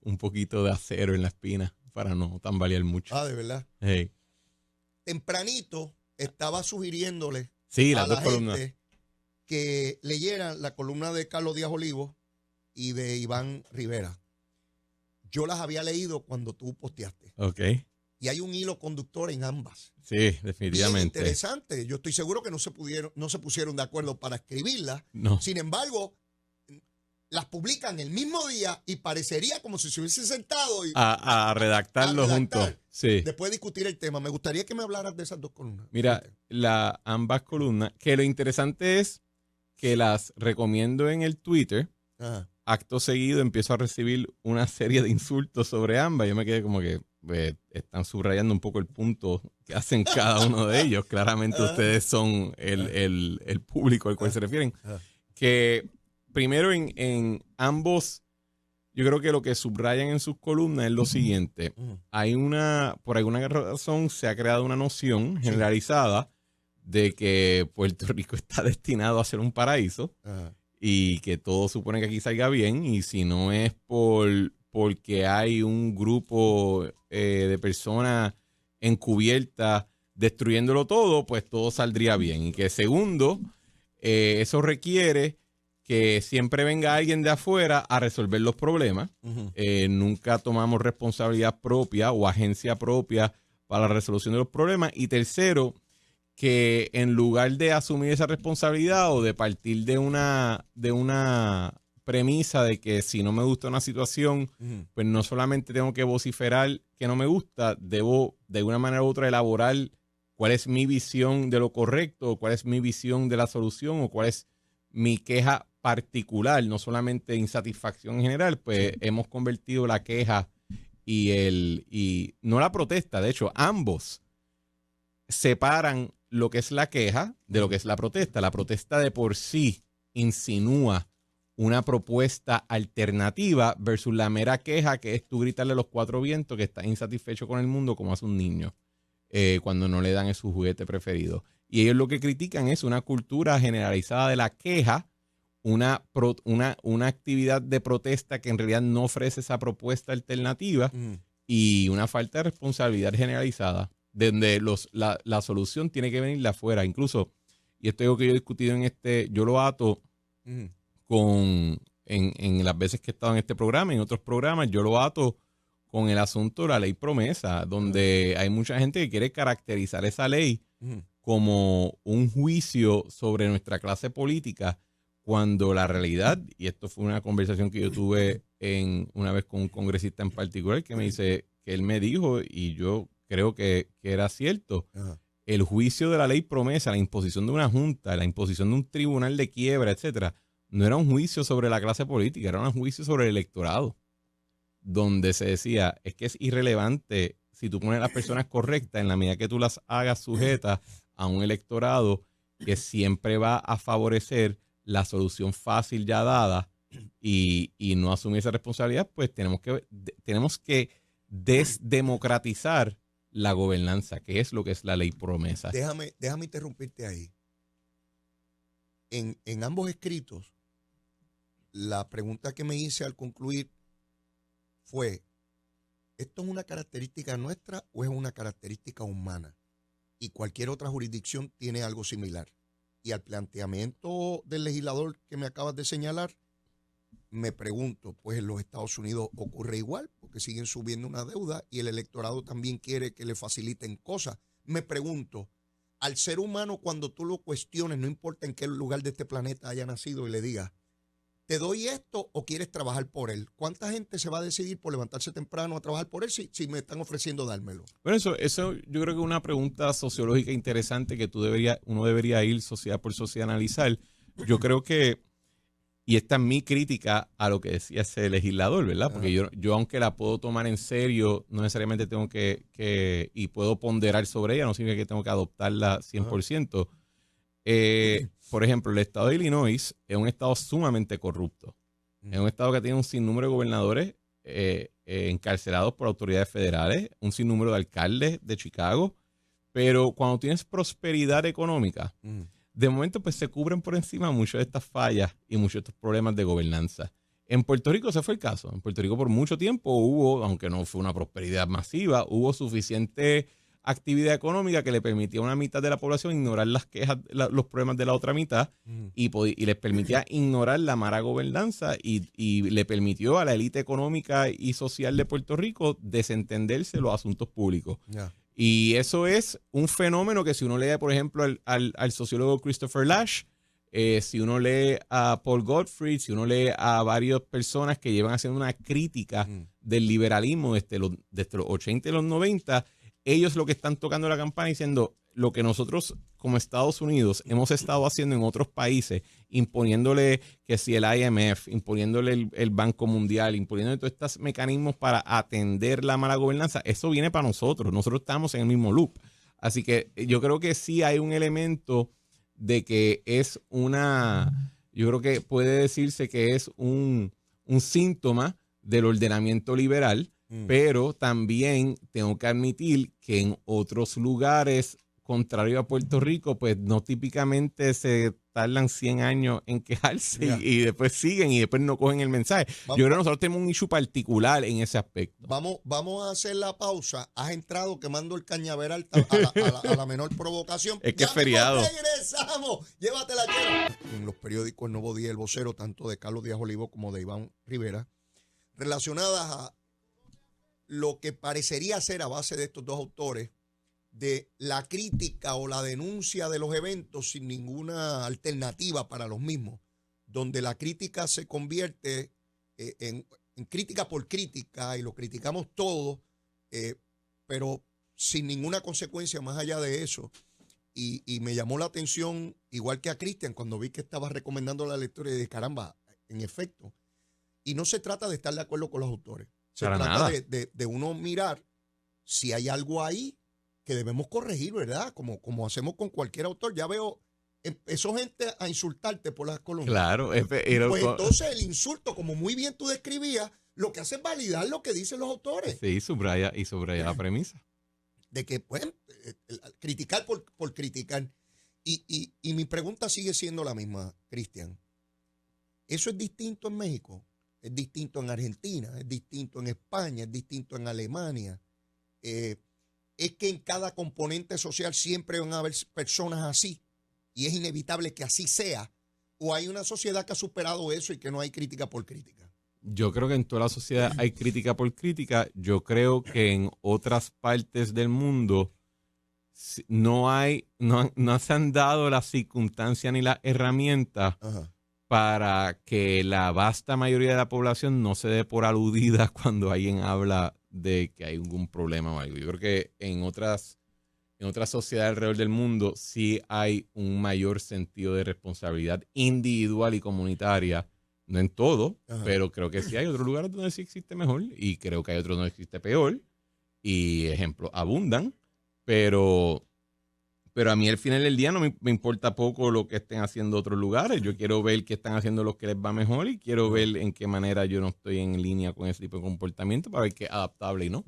[SPEAKER 2] un poquito de acero en la espina para no tambalear mucho.
[SPEAKER 1] ¿De verdad?
[SPEAKER 2] Hey.
[SPEAKER 1] Tempranito estaba sugiriéndole
[SPEAKER 2] las dos columnas
[SPEAKER 1] que leyeran la columna de Carlos Díaz Olivo y de Iván Rivera. Yo las había leído cuando tú posteaste.
[SPEAKER 2] Ok.
[SPEAKER 1] Y hay un hilo conductor en ambas.
[SPEAKER 2] Sí, definitivamente.
[SPEAKER 1] Bien interesante. Yo estoy seguro que no se pusieron de acuerdo para escribirlas.
[SPEAKER 2] No.
[SPEAKER 1] Sin embargo, las publican el mismo día y parecería como si se hubiesen sentado
[SPEAKER 2] a redactarlo juntos. Sí.
[SPEAKER 1] Después de discutir el tema. Me gustaría que me hablaras de esas dos columnas.
[SPEAKER 2] Mira, ambas columnas, que lo interesante es que las recomiendo en el Twitter.
[SPEAKER 1] Ajá.
[SPEAKER 2] Acto seguido empiezo a recibir una serie de insultos sobre ambas. Yo me quedé como que están subrayando un poco el punto que hacen cada uno de ellos. Claramente ustedes son el público al cual se refieren. Que primero en ambos, yo creo que lo que subrayan en sus columnas es lo siguiente. Por alguna razón se ha creado una noción generalizada de que Puerto Rico está destinado a ser un paraíso. Y que todo supone que aquí salga bien, y si no es porque hay un grupo de personas encubiertas destruyéndolo todo, pues todo saldría bien. Y que segundo, eso requiere que siempre venga alguien de afuera a resolver los problemas. Nunca tomamos responsabilidad propia o agencia propia para la resolución de los problemas. Y tercero, que en lugar de asumir esa responsabilidad o de partir de una premisa de que si no me gusta una situación, pues no solamente tengo que vociferar que no me gusta, debo de una manera u otra elaborar cuál es mi visión de lo correcto, o cuál es mi visión de la solución, o cuál es mi queja particular, no solamente insatisfacción en general. Pues hemos convertido la queja y no la protesta, de hecho, ambos separan lo que es la queja de lo que es la protesta. La protesta de por sí insinúa una propuesta alternativa versus la mera queja, que es tú gritarle a los cuatro vientos que estás insatisfecho con el mundo como hace un niño cuando no le dan su juguete preferido. Y ellos lo que critican es una cultura generalizada de la queja, una actividad de protesta que en realidad no ofrece esa propuesta alternativa y una falta de responsabilidad generalizada, donde la solución tiene que venir de afuera. Incluso, y esto es algo que yo he discutido yo lo ato en las veces que he estado en este programa, en otros programas, yo lo ato con el asunto de la ley promesa, donde hay mucha gente que quiere caracterizar esa ley como un juicio sobre nuestra clase política, cuando la realidad, y esto fue una conversación que yo tuve una vez con un congresista en particular que me dice, que él me dijo, y yo creo que era cierto,
[SPEAKER 1] Ajá.
[SPEAKER 2] el juicio de la ley promesa, la imposición de una junta, la imposición de un tribunal de quiebra, etcétera, no era un juicio sobre la clase política, era un juicio sobre el electorado, donde se decía, es que es irrelevante si tú pones las personas correctas en la medida que tú las hagas sujetas a un electorado que siempre va a favorecer la solución fácil ya dada y no asumir esa responsabilidad, pues tenemos que desdemocratizar la gobernanza, que es lo que es la ley promesa.
[SPEAKER 1] Déjame interrumpirte ahí. En ambos escritos, la pregunta que me hice al concluir fue, ¿esto es una característica nuestra o es una característica humana? Y cualquier otra jurisdicción tiene algo similar. Y al planteamiento del legislador que me acabas de señalar, me pregunto, pues en los Estados Unidos ocurre igual, porque siguen subiendo una deuda y el electorado también quiere que le faciliten cosas. Me pregunto, al ser humano cuando tú lo cuestiones, no importa en qué lugar de este planeta haya nacido y le digas, ¿te doy esto o quieres trabajar por él? ¿Cuánta gente se va a decidir por levantarse temprano a trabajar por él si me están ofreciendo dármelo?
[SPEAKER 2] Bueno, eso yo creo que es una pregunta sociológica interesante que uno debería ir sociedad por sociedad a analizar. Yo creo que, y esta es mi crítica a lo que decía ese legislador, ¿verdad? Porque yo aunque la puedo tomar en serio, no necesariamente tengo y puedo ponderar sobre ella, no significa que tengo que adoptarla 100%. Por ejemplo, el estado de Illinois es un estado sumamente corrupto. Es un estado que tiene un sinnúmero de gobernadores encarcelados por autoridades federales, un sinnúmero de alcaldes de Chicago, pero cuando tienes prosperidad económica, de momento pues se cubren por encima muchas de estas fallas y muchos de estos problemas de gobernanza. En Puerto Rico ese fue el caso. En Puerto Rico por mucho tiempo hubo, aunque no fue una prosperidad masiva, hubo suficiente actividad económica que le permitía a una mitad de la población ignorar las quejas, los problemas de la otra mitad y les permitía ignorar la mala gobernanza y le permitió a la élite económica y social de Puerto Rico desentenderse los asuntos públicos. Y eso es un fenómeno que si uno lee, por ejemplo, al sociólogo Christopher Lasch, si uno lee a Paul Gottfried, si uno lee a varias personas que llevan haciendo una crítica del liberalismo desde los 80 y los 90, ellos lo que están tocando la campana diciendo lo que nosotros como Estados Unidos hemos estado haciendo en otros países, imponiéndole que si el IMF, imponiéndole el Banco Mundial, imponiéndole todos estos mecanismos para atender la mala gobernanza, eso viene para nosotros. Nosotros estamos en el mismo loop. Así que yo creo que sí hay un elemento de que yo creo que puede decirse que es un síntoma del ordenamiento liberal, pero también tengo que admitir que en otros lugares, contrario a Puerto Rico, pues no típicamente se tardan 100 años en quejarse y después siguen y después no cogen el mensaje. Yo creo que nosotros tenemos un issue particular en ese aspecto.
[SPEAKER 1] Vamos a hacer la pausa. Has entrado quemando el cañaveral a la menor provocación.
[SPEAKER 2] Es que es feriado.
[SPEAKER 1] Regresamos. Llévatela llena. En los periódicos El Nuevo Día y El Vocero, tanto de Carlos Díaz Olivo como de Iván Rivera, relacionadas a lo que parecería ser a base de estos dos autores de la crítica o la denuncia de los eventos sin ninguna alternativa para los mismos, donde la crítica se convierte en crítica por crítica y lo criticamos todo, pero sin ninguna consecuencia más allá de eso. Y me llamó la atención, igual que a Cristian, cuando vi que estaba recomendando la lectura y dije, caramba, en efecto. Y no se trata de estar de acuerdo con los autores. Se trata de uno mirar si hay algo ahí que debemos corregir, ¿verdad? Como hacemos con cualquier autor. Ya veo, empezó gente a insultarte por las columnas.
[SPEAKER 2] Claro.
[SPEAKER 1] Pues entonces el insulto, como muy bien tú describías, lo que hace es validar lo que dicen los autores.
[SPEAKER 2] Sí, subraya la premisa.
[SPEAKER 1] De que, pues, criticar por criticar. Y mi pregunta sigue siendo la misma, Cristian. ¿Eso es distinto en México? ¿Es distinto en Argentina? ¿Es distinto en España? ¿Es distinto en Alemania? ¿Es que en cada componente social siempre van a haber personas así y es inevitable que así sea? ¿O hay una sociedad que ha superado eso y que no hay crítica por crítica?
[SPEAKER 2] Yo creo que en toda la sociedad hay crítica por crítica. Yo creo que en otras partes del mundo no se han dado las circunstancias ni las herramientas para que la vasta mayoría de la población no se dé por aludida cuando alguien habla de que hay algún problema o algo. Yo creo que en otras sociedades alrededor del mundo sí hay un mayor sentido de responsabilidad individual y comunitaria. No en todo, pero creo que sí hay otros lugares donde sí existe mejor y creo que hay otros donde existe peor. Y ejemplos abundan, pero a mí al final del día no me importa poco lo que estén haciendo otros lugares. Yo quiero ver qué están haciendo los que les va mejor y quiero ver en qué manera yo no estoy en línea con ese tipo de comportamiento para ver qué es adaptable y no.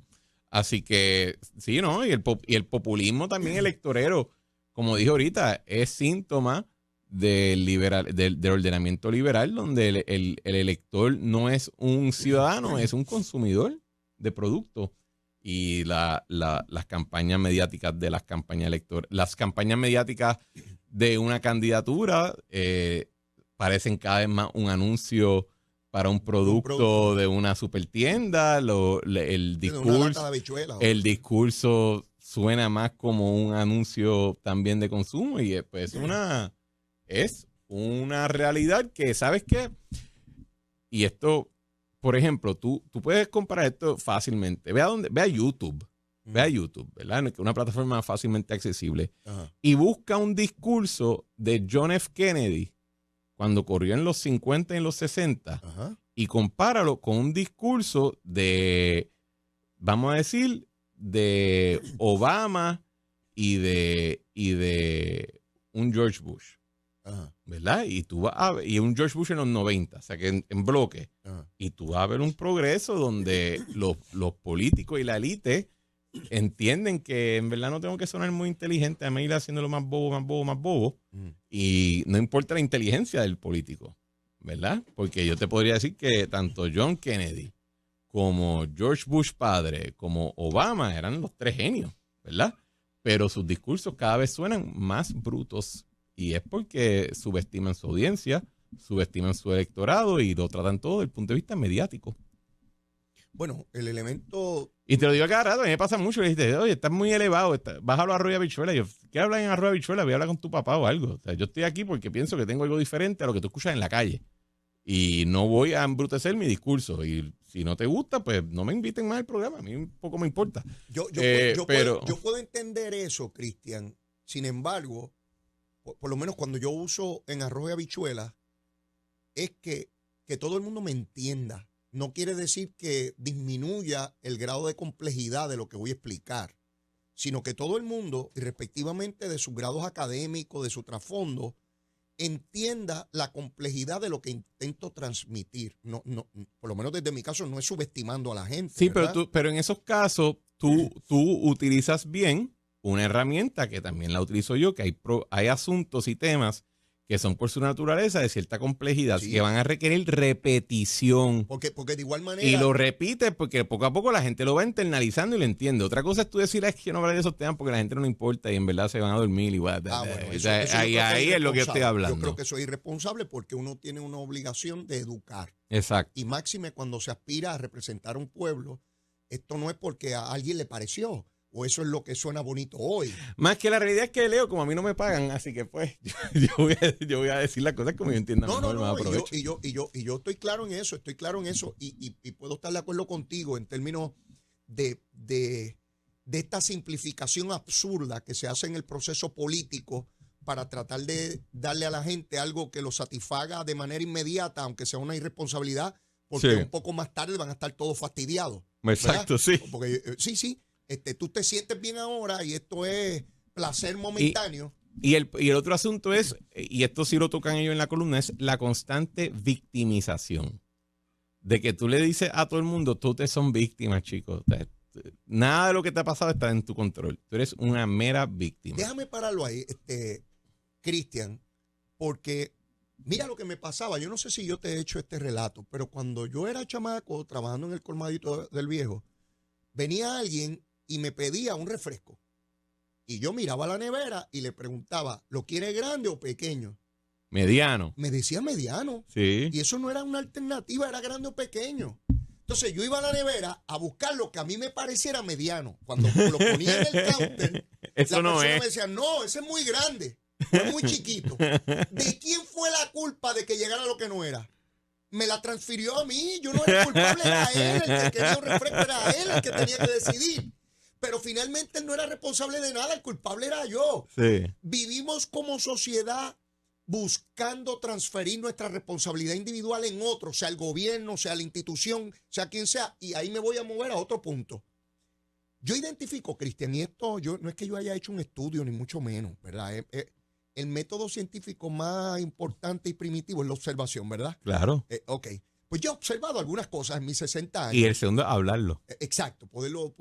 [SPEAKER 2] Así que sí, ¿no? Y el populismo también electorero, como dije ahorita, es síntoma del ordenamiento liberal, donde el elector no es un ciudadano, es un consumidor de productos. Y las campañas mediáticas de las campañas electorales, las campañas mediáticas de una candidatura parecen cada vez más un anuncio para un producto de una supertienda. El discurso suena más como un anuncio también de consumo y pues es una realidad que, ¿sabes qué? Y esto, por ejemplo, tú puedes comparar esto fácilmente. Ve a YouTube. Ve a YouTube, ¿verdad? Una plataforma fácilmente accesible. Y busca un discurso de John F. Kennedy cuando corrió en los 50 y en los 60 y compáralo con un discurso de, vamos a decir, de Obama y de un George Bush. ¿Verdad? Y tú vas a ver, y un George Bush en los 90, o sea que en bloque. Y tú vas a ver un progreso donde los políticos y la élite entienden que en verdad no tengo que sonar muy inteligente, a mí ir haciéndolo más bobo. Y no importa la inteligencia del político, ¿verdad? Porque yo te podría decir que tanto John Kennedy como George Bush padre, como Obama, eran los tres genios, ¿verdad? Pero sus discursos cada vez suenan más brutos. Y es porque subestiman su audiencia, subestiman su electorado y lo tratan todo desde el punto de vista mediático.
[SPEAKER 1] Bueno, el elemento...
[SPEAKER 2] Y te lo digo a cada rato, a mí me pasa mucho. Le dijiste, oye, estás muy elevado, bájalo a Arroyo Habichuela. Yo, ¿qué hablan en Arroyo Habichuela? Voy a hablar con tu papá o algo. O sea, yo estoy aquí porque pienso que tengo algo diferente a lo que tú escuchas en la calle. Y no voy a embrutecer mi discurso. Y si no te gusta, pues no me inviten más al programa. A mí un poco me importa.
[SPEAKER 1] Yo puedo entender eso, Cristian. Sin embargo... Por lo menos cuando yo uso en arroz y habichuelas, es que todo el mundo me entienda. No quiere decir que disminuya el grado de complejidad de lo que voy a explicar, sino que todo el mundo, irrespectivamente de sus grados académicos, de su trasfondo, entienda la complejidad de lo que intento transmitir. No, por lo menos desde mi caso, no es subestimando a la gente.
[SPEAKER 2] Sí, pero en esos casos, tú utilizas bien una herramienta que también la utilizo yo, que hay asuntos y temas que son por su naturaleza de cierta complejidad, que van a requerir repetición.
[SPEAKER 1] Porque de igual manera...
[SPEAKER 2] Y lo repites porque poco a poco la gente lo va internalizando y lo entiende. Otra cosa es tú decir, es que yo no hablo de esos temas porque a la gente no le importa y en verdad se van a dormir igual. Ahí es lo que estoy hablando.
[SPEAKER 1] Yo creo que soy irresponsable porque uno tiene una obligación de educar.
[SPEAKER 2] Exacto.
[SPEAKER 1] Y máxime cuando se aspira a representar a un pueblo, esto no es porque a alguien le pareció. O eso es lo que suena bonito hoy.
[SPEAKER 2] Más que la realidad es que, Leo, como a mí no me pagan, así que pues yo voy a decir las cosas como yo entienda.
[SPEAKER 1] Y yo estoy claro en eso, y puedo estar de acuerdo contigo en términos de esta simplificación absurda que se hace en el proceso político para tratar de darle a la gente algo que lo satisfaga de manera inmediata, aunque sea una irresponsabilidad, porque un poco más tarde van a estar todos fastidiados.
[SPEAKER 2] Exacto,
[SPEAKER 1] ¿verdad? Sí. Porque, sí. Tú te sientes bien ahora y esto es placer momentáneo.
[SPEAKER 2] Y el otro asunto es, y esto sí lo tocan ellos en la columna, es la constante victimización. De que tú le dices a todo el mundo, tú te son víctimas, chicos. Nada de lo que te ha pasado está en tu control. Tú eres una mera víctima.
[SPEAKER 1] Déjame pararlo ahí, Cristian, porque mira lo que me pasaba. Yo no sé si yo te he hecho este relato, pero cuando yo era chamaco trabajando en el colmadito del viejo, venía alguien y me pedía un refresco. Y yo miraba la nevera y le preguntaba, ¿lo quiere grande o pequeño?
[SPEAKER 2] Mediano.
[SPEAKER 1] Me decía mediano.
[SPEAKER 2] Sí.
[SPEAKER 1] Y eso no era una alternativa, era grande o pequeño. Entonces yo iba a la nevera a buscar lo que a mí me pareciera mediano. Cuando lo ponía en el counter,
[SPEAKER 2] eso
[SPEAKER 1] la
[SPEAKER 2] no
[SPEAKER 1] persona
[SPEAKER 2] es.
[SPEAKER 1] me decía, no, ese es muy grande. fue muy chiquito. ¿De quién fue la culpa de que llegara lo que no era? Me la transfirió a mí, yo no era el culpable, era él el que quería un refresco, era él el que tenía que decidir. Pero finalmente él no era responsable de nada, el culpable era yo.
[SPEAKER 2] Sí.
[SPEAKER 1] Vivimos como sociedad buscando transferir nuestra responsabilidad individual en otro, sea el gobierno, sea la institución, sea quien sea, y ahí me voy a mover a otro punto. Yo identifico, Cristian, y esto no es que yo haya hecho un estudio, ni mucho menos, ¿verdad? El método científico más importante y primitivo es la observación, ¿verdad?
[SPEAKER 2] Claro.
[SPEAKER 1] Ok. Pues yo he observado algunas cosas en mis 60 años.
[SPEAKER 2] Y el segundo, hablarlo.
[SPEAKER 1] Exacto, poderlo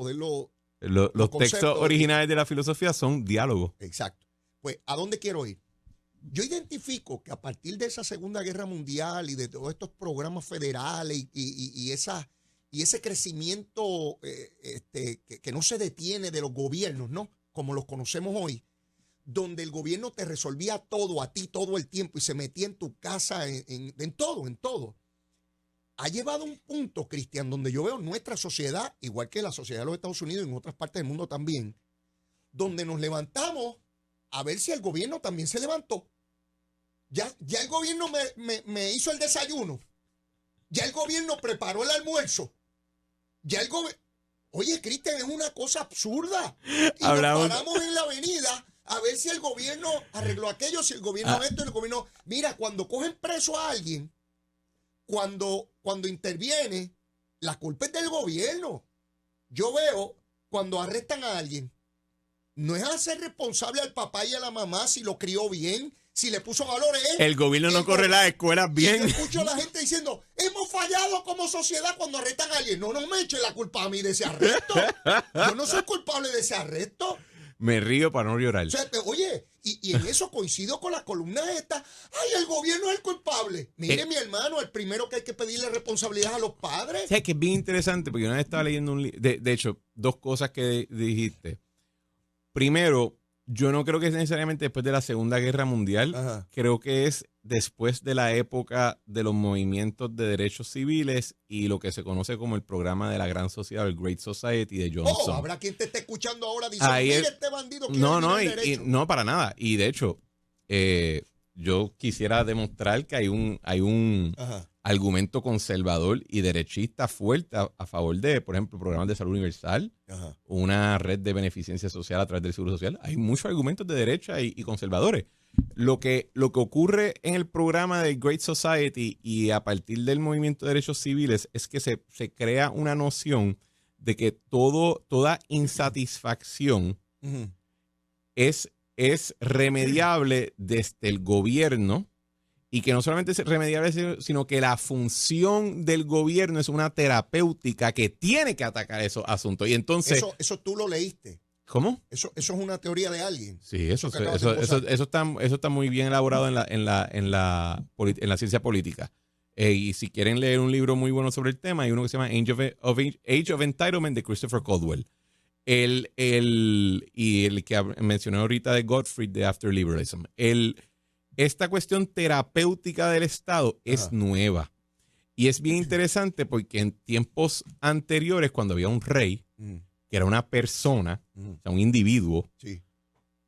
[SPEAKER 2] Los textos originales de la filosofía son diálogos.
[SPEAKER 1] Exacto. Pues, ¿a dónde quiero ir? Yo identifico que a partir de esa Segunda Guerra Mundial y de todos estos programas federales y ese crecimiento que no se detiene de los gobiernos, ¿no? Como los conocemos hoy, donde el gobierno te resolvía todo a ti todo el tiempo y se metía en tu casa, en todo. Ha llevado a un punto, Cristian, donde yo veo nuestra sociedad, igual que la sociedad de los Estados Unidos y en otras partes del mundo también, donde nos levantamos a ver si el gobierno también se levantó. Ya el gobierno me hizo el desayuno. Ya el gobierno preparó el almuerzo. Ya el gobierno... Oye, Cristian, es una cosa absurda. Y nos paramos en la avenida a ver si el gobierno arregló aquello, si el gobierno esto, el gobierno... Mira, cuando cogen preso a alguien, cuando interviene, la culpa es del gobierno. Yo veo cuando arrestan a alguien, no es hacer responsable al papá y a la mamá si lo crió bien, si le puso valores.
[SPEAKER 2] El gobierno no corre las escuelas bien.
[SPEAKER 1] Y yo escucho a la gente diciendo, hemos fallado como sociedad cuando arrestan a alguien. No me echen la culpa a mí de ese arresto. Yo no soy culpable de ese arresto.
[SPEAKER 2] Me río para no llorar.
[SPEAKER 1] O sea, oye, y en eso coincido con las columnas estas. Ay, el gobierno es el culpable. Mire, mi hermano, el primero que hay que pedirle responsabilidad a los padres.
[SPEAKER 2] O sea, que es bien interesante, porque una vez estaba leyendo un libro. De hecho, dos cosas que dijiste. Primero, yo no creo que es necesariamente después de la Segunda Guerra Mundial.
[SPEAKER 1] Ajá.
[SPEAKER 2] Creo que es después de la época de los movimientos de derechos civiles y lo que se conoce como el programa de la Gran Sociedad, el Great Society de Johnson.
[SPEAKER 1] Habrá quien te esté escuchando ahora diciendo, mire, este bandido quiere
[SPEAKER 2] y no, para nada. Y de hecho, yo quisiera demostrar que hay un
[SPEAKER 1] Ajá.
[SPEAKER 2] argumento conservador y derechista fuerte a favor de, por ejemplo, programas de salud universal,
[SPEAKER 1] Ajá.
[SPEAKER 2] una red de beneficencia social a través del seguro social. Hay muchos argumentos de derecha y conservadores. Lo que ocurre en el programa de Great Society y a partir del movimiento de derechos civiles es que se crea una noción de que toda insatisfacción
[SPEAKER 1] Uh-huh.
[SPEAKER 2] es remediable desde el gobierno, y que no solamente es remediable, sino que la función del gobierno es una terapéutica que tiene que atacar esos asuntos. Y entonces...
[SPEAKER 1] Eso tú lo leíste.
[SPEAKER 2] ¿Cómo?
[SPEAKER 1] Eso es una teoría de alguien.
[SPEAKER 2] Sí, eso está muy bien elaborado en la ciencia política. Y si quieren leer un libro muy bueno sobre el tema, hay uno que se llama Age of Entitlement de Christopher Caldwell. Y el que mencioné ahorita de Gottfried de After Liberalism. Esta cuestión terapéutica del Estado es nueva. Y es bien interesante porque en tiempos anteriores, cuando había un rey, que era una persona, o sea, un individuo,
[SPEAKER 1] sí,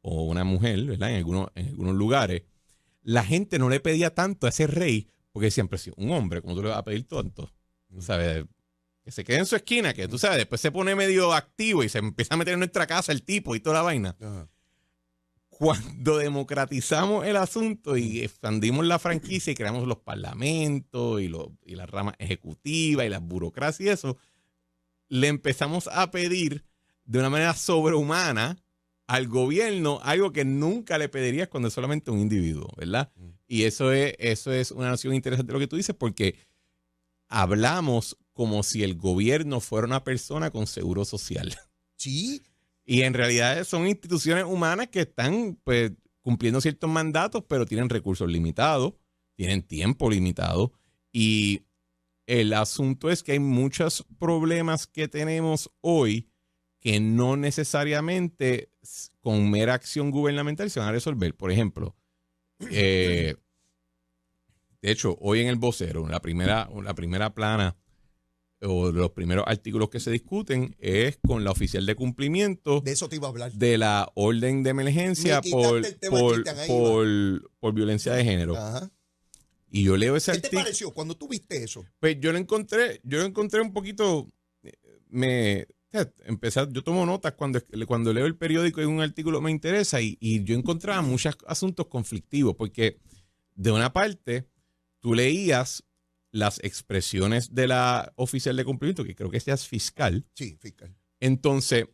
[SPEAKER 2] o una mujer, ¿verdad? En algunos lugares, la gente no le pedía tanto a ese rey, porque siempre si un hombre, como tú le vas a pedir tanto, tú sabes, que se quede en su esquina, que tú sabes, después se pone medio activo y se empieza a meter en nuestra casa el tipo y toda la vaina.
[SPEAKER 1] Ajá.
[SPEAKER 2] Cuando democratizamos el asunto y expandimos la franquicia y creamos los parlamentos y la rama ejecutiva y las burocracias y eso, le empezamos a pedir de una manera sobrehumana al gobierno algo que nunca le pedirías cuando es solamente un individuo, ¿verdad? Y eso es una noción interesante de lo que tú dices, porque hablamos como si el gobierno fuera una persona con seguro social.
[SPEAKER 1] Sí.
[SPEAKER 2] Y en realidad son instituciones humanas que están pues, cumpliendo ciertos mandatos, pero tienen recursos limitados, tienen tiempo limitado. Y el asunto es que hay muchos problemas que tenemos hoy que no necesariamente con mera acción gubernamental se van a resolver. Por ejemplo, de hecho, hoy en El Vocero, la primera plana, o los primeros artículos que se discuten es con la oficial de cumplimiento
[SPEAKER 1] De eso te iba a hablar.
[SPEAKER 2] de la orden de emergencia por violencia de género.
[SPEAKER 1] Ajá.
[SPEAKER 2] Y yo leo ese
[SPEAKER 1] ¿Qué te
[SPEAKER 2] artículo.
[SPEAKER 1] pareció cuando tú viste eso?
[SPEAKER 2] Pues yo lo encontré un poquito, yo tomo notas cuando leo el periódico y un artículo me interesa y yo encontraba muchos asuntos conflictivos porque de una parte tú leías las expresiones de la oficial de cumplimiento, que creo que ella es fiscal.
[SPEAKER 1] Sí, fiscal.
[SPEAKER 2] Entonces,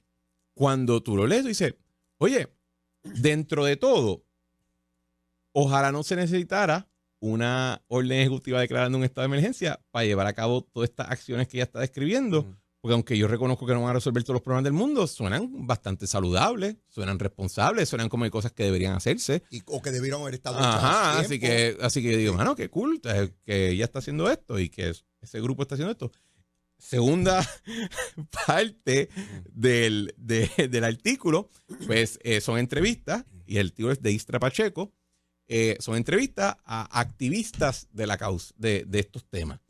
[SPEAKER 2] cuando tú lo lees, tú dices, oye, dentro de todo, ojalá no se necesitara una orden ejecutiva declarando un estado de emergencia para llevar a cabo todas estas acciones que ella está describiendo, porque aunque yo reconozco que no van a resolver todos los problemas del mundo, suenan bastante saludables, suenan responsables, suenan como cosas que deberían hacerse.
[SPEAKER 1] O que debieron haber estado
[SPEAKER 2] Ajá, así que yo digo, mano, qué cool que ella está haciendo esto y que ese grupo está haciendo esto. Segunda parte del artículo, pues son entrevistas, y el título es de Istra Pacheco. Son entrevistas a activistas de la causa de estos temas.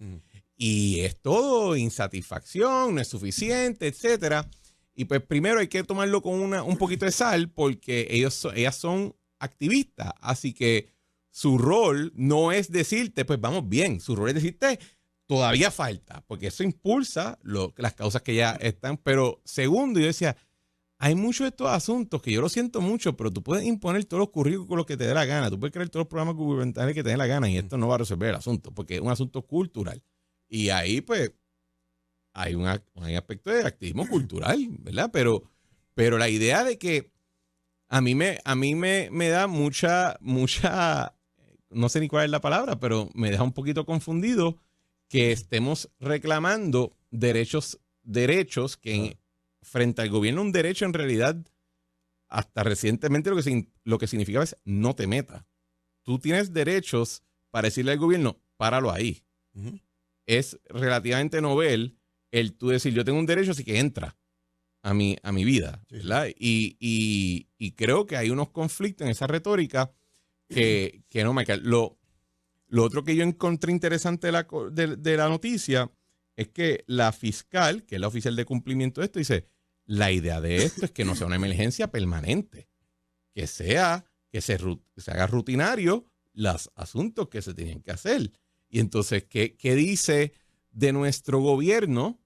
[SPEAKER 2] Y es todo insatisfacción, no es suficiente, etcétera. Y pues primero hay que tomarlo con un poquito de sal porque ellas son activistas. Así que su rol no es decirte, pues vamos bien. Su rol es decirte, todavía falta, porque eso impulsa las causas que ya están. Pero segundo, yo decía, hay muchos de estos asuntos que yo lo siento mucho, pero tú puedes imponer todos los currículos que te dé la gana. Tú puedes crear todos los programas gubernamentales que te dé la gana y esto no va a resolver el asunto, porque es un asunto cultural. Y ahí, pues, hay un aspecto de activismo cultural, ¿verdad? Pero la idea de que a mí me da mucha, no sé ni cuál es la palabra, pero me deja un poquito confundido que estemos reclamando derechos que frente al gobierno un derecho en realidad hasta recientemente lo que significaba es no te metas. Tú tienes derechos para decirle al gobierno, páralo ahí. Es relativamente novel el tú decir, yo tengo un derecho, así que entra a mi vida, ¿verdad? Y creo que hay unos conflictos en esa retórica que no me caen. Lo otro que yo encontré interesante de la noticia es que la fiscal, que es la oficial de cumplimiento de esto, dice, la idea de esto es que no sea una emergencia permanente, que se haga rutinario los asuntos que se tienen que hacer. Y entonces, ¿qué dice de nuestro gobierno?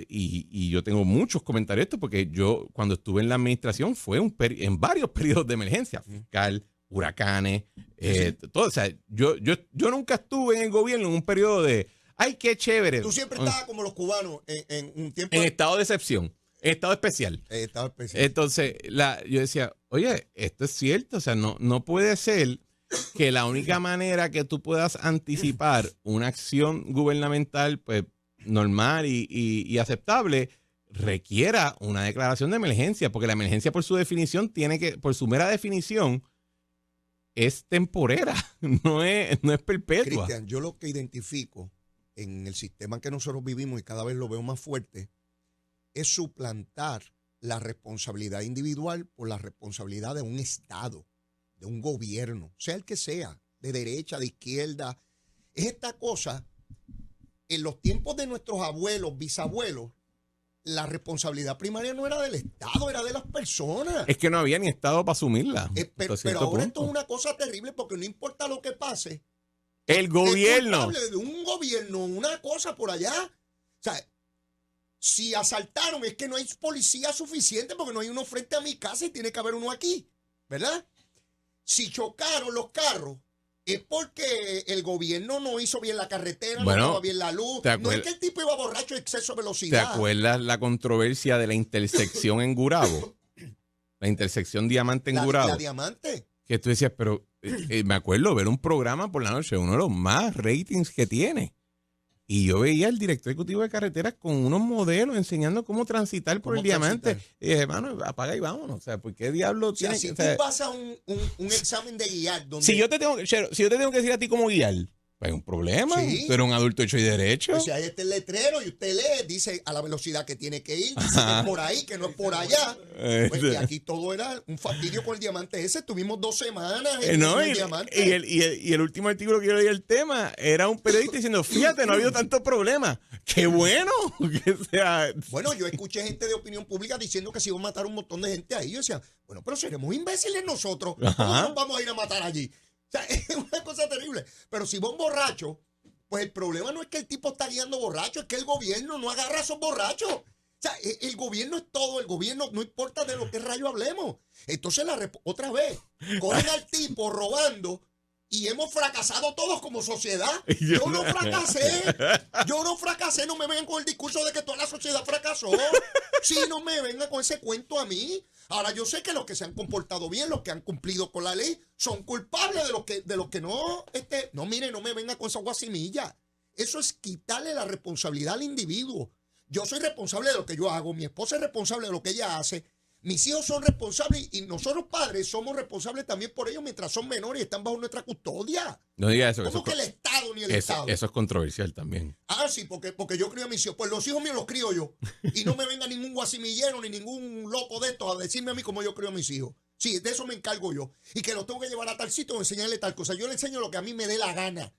[SPEAKER 2] Y yo tengo muchos comentarios de esto porque yo cuando estuve en la administración fue en varios periodos de emergencia, fiscal, huracanes, todo. O sea, yo nunca estuve en el gobierno en un periodo de, ¡ay, qué chévere!
[SPEAKER 1] Tú siempre estabas como los cubanos en un tiempo.
[SPEAKER 2] En estado de excepción, en estado especial. Entonces, yo decía, oye, esto es cierto, o sea, no puede ser que la única manera que tú puedas anticipar una acción gubernamental, pues, normal y aceptable, requiera una declaración de emergencia, porque la emergencia por su definición por su mera definición, es temporera, no es perpetua.
[SPEAKER 1] Cristian, yo lo que identifico en el sistema en que nosotros vivimos y cada vez lo veo más fuerte, es suplantar la responsabilidad individual por la responsabilidad de un Estado, de un gobierno, sea el que sea, de derecha, de izquierda. Es esta cosa, en los tiempos de nuestros abuelos, bisabuelos, la responsabilidad primaria no era del Estado, era de las personas.
[SPEAKER 2] Es que no había ni Estado para asumirla.
[SPEAKER 1] Pero ahora esto es una cosa terrible porque no importa lo que pase.
[SPEAKER 2] El gobierno.
[SPEAKER 1] Es de un gobierno, una cosa por allá. O sea, si asaltaron es que no hay policía suficiente porque no hay uno frente a mi casa y tiene que haber uno aquí, ¿verdad? Si chocaron los carros es porque el gobierno no hizo bien la carretera, no estaba bien la luz. No es que el tipo iba borracho de exceso de velocidad.
[SPEAKER 2] ¿Te acuerdas la controversia de la intersección en Gurabo? La intersección Diamante en Gurabo.
[SPEAKER 1] La Diamante.
[SPEAKER 2] Que tú decías, pero me acuerdo ver un programa por la noche, uno de los más ratings que tiene. Y yo veía al director ejecutivo de carreteras con unos modelos enseñando cómo transitar por el Diamante. Y dije, hermano, apaga y vámonos. O sea, ¿por qué diablo tiene
[SPEAKER 1] si tú vas a un examen de guiar donde...
[SPEAKER 2] Si yo te tengo que decir a ti cómo guiar, Hay un problema.
[SPEAKER 1] Sí.
[SPEAKER 2] Usted era un adulto hecho y derecho.
[SPEAKER 1] Pues si hay este letrero y usted lee, dice a la velocidad que tiene que ir, dice que es por ahí, que no es por allá. Pues y aquí todo era un fastidio con el diamante ese. Tuvimos 2 semanas
[SPEAKER 2] No,
[SPEAKER 1] el
[SPEAKER 2] y
[SPEAKER 1] diamante.
[SPEAKER 2] el último artículo que yo leí el tema era un periodista diciendo, fíjate, no ha habido tantos problemas. ¡Qué bueno! Que sea...
[SPEAKER 1] Bueno, yo escuché gente de opinión pública diciendo que se iban a matar un montón de gente ahí. Yo decía, bueno, pero seremos imbéciles nosotros. ¿Cómo nos vamos a ir a matar allí? O sea, es una cosa terrible. Pero si va un borracho, pues el problema no es que el tipo está guiando borracho, es que el gobierno no agarra a esos borrachos. O sea, el gobierno es todo, el gobierno no importa de lo que rayo hablemos. Entonces, otra vez, cogen al tipo robando y hemos fracasado todos como sociedad. Yo no fracasé, no me vengan con el discurso de que toda la sociedad fracasó. Sí, no me vengan con ese cuento a mí. Ahora, yo sé que los que se han comportado bien, los que han cumplido con la ley, son culpables de los que no, no, mire, no me venga con esa guasimilla. Eso es quitarle la responsabilidad al individuo. Yo soy responsable de lo que yo hago, mi esposa es responsable de lo que ella hace, mis hijos son responsables y nosotros padres somos responsables también por ellos mientras son menores y están bajo nuestra custodia.
[SPEAKER 2] No diga eso.
[SPEAKER 1] ¿Cómo que el Estado ni el Estado?
[SPEAKER 2] Eso es controversial también.
[SPEAKER 1] Ah, sí, porque yo crío a mis hijos. Pues los hijos míos los crío yo. Y no me venga ningún guasimillero ni ningún loco de estos a decirme a mí cómo yo crío a mis hijos. Sí, de eso me encargo yo. Y que los tengo que llevar a tal sitio o enseñarle tal cosa. Yo le enseño lo que a mí me dé la gana.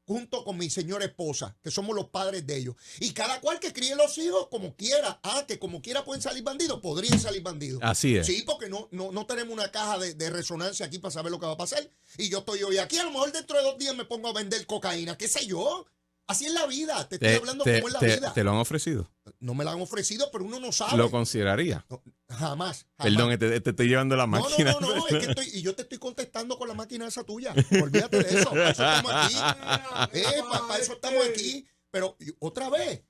[SPEAKER 1] Junto con mi señora esposa, que somos los padres de ellos. Y cada cual que críe los hijos como quiera. Ah, que como quiera pueden salir bandidos, podrían salir bandidos.
[SPEAKER 2] Así es.
[SPEAKER 1] Sí, porque no tenemos una caja de resonancia aquí para saber lo que va a pasar. Y yo estoy hoy aquí, a lo mejor dentro de 2 días me pongo a vender cocaína, qué sé yo. Así es la vida, te estoy hablando cómo es la vida.
[SPEAKER 2] ¿Te lo han ofrecido?
[SPEAKER 1] No me la han ofrecido, pero uno no sabe.
[SPEAKER 2] ¿Lo consideraría?
[SPEAKER 1] No, jamás.
[SPEAKER 2] Perdón, te estoy llevando la máquina.
[SPEAKER 1] No, es que y yo te estoy contestando con la máquina esa tuya. Olvídate de eso, para eso estamos aquí. Para eso estamos aquí. Pero otra vez,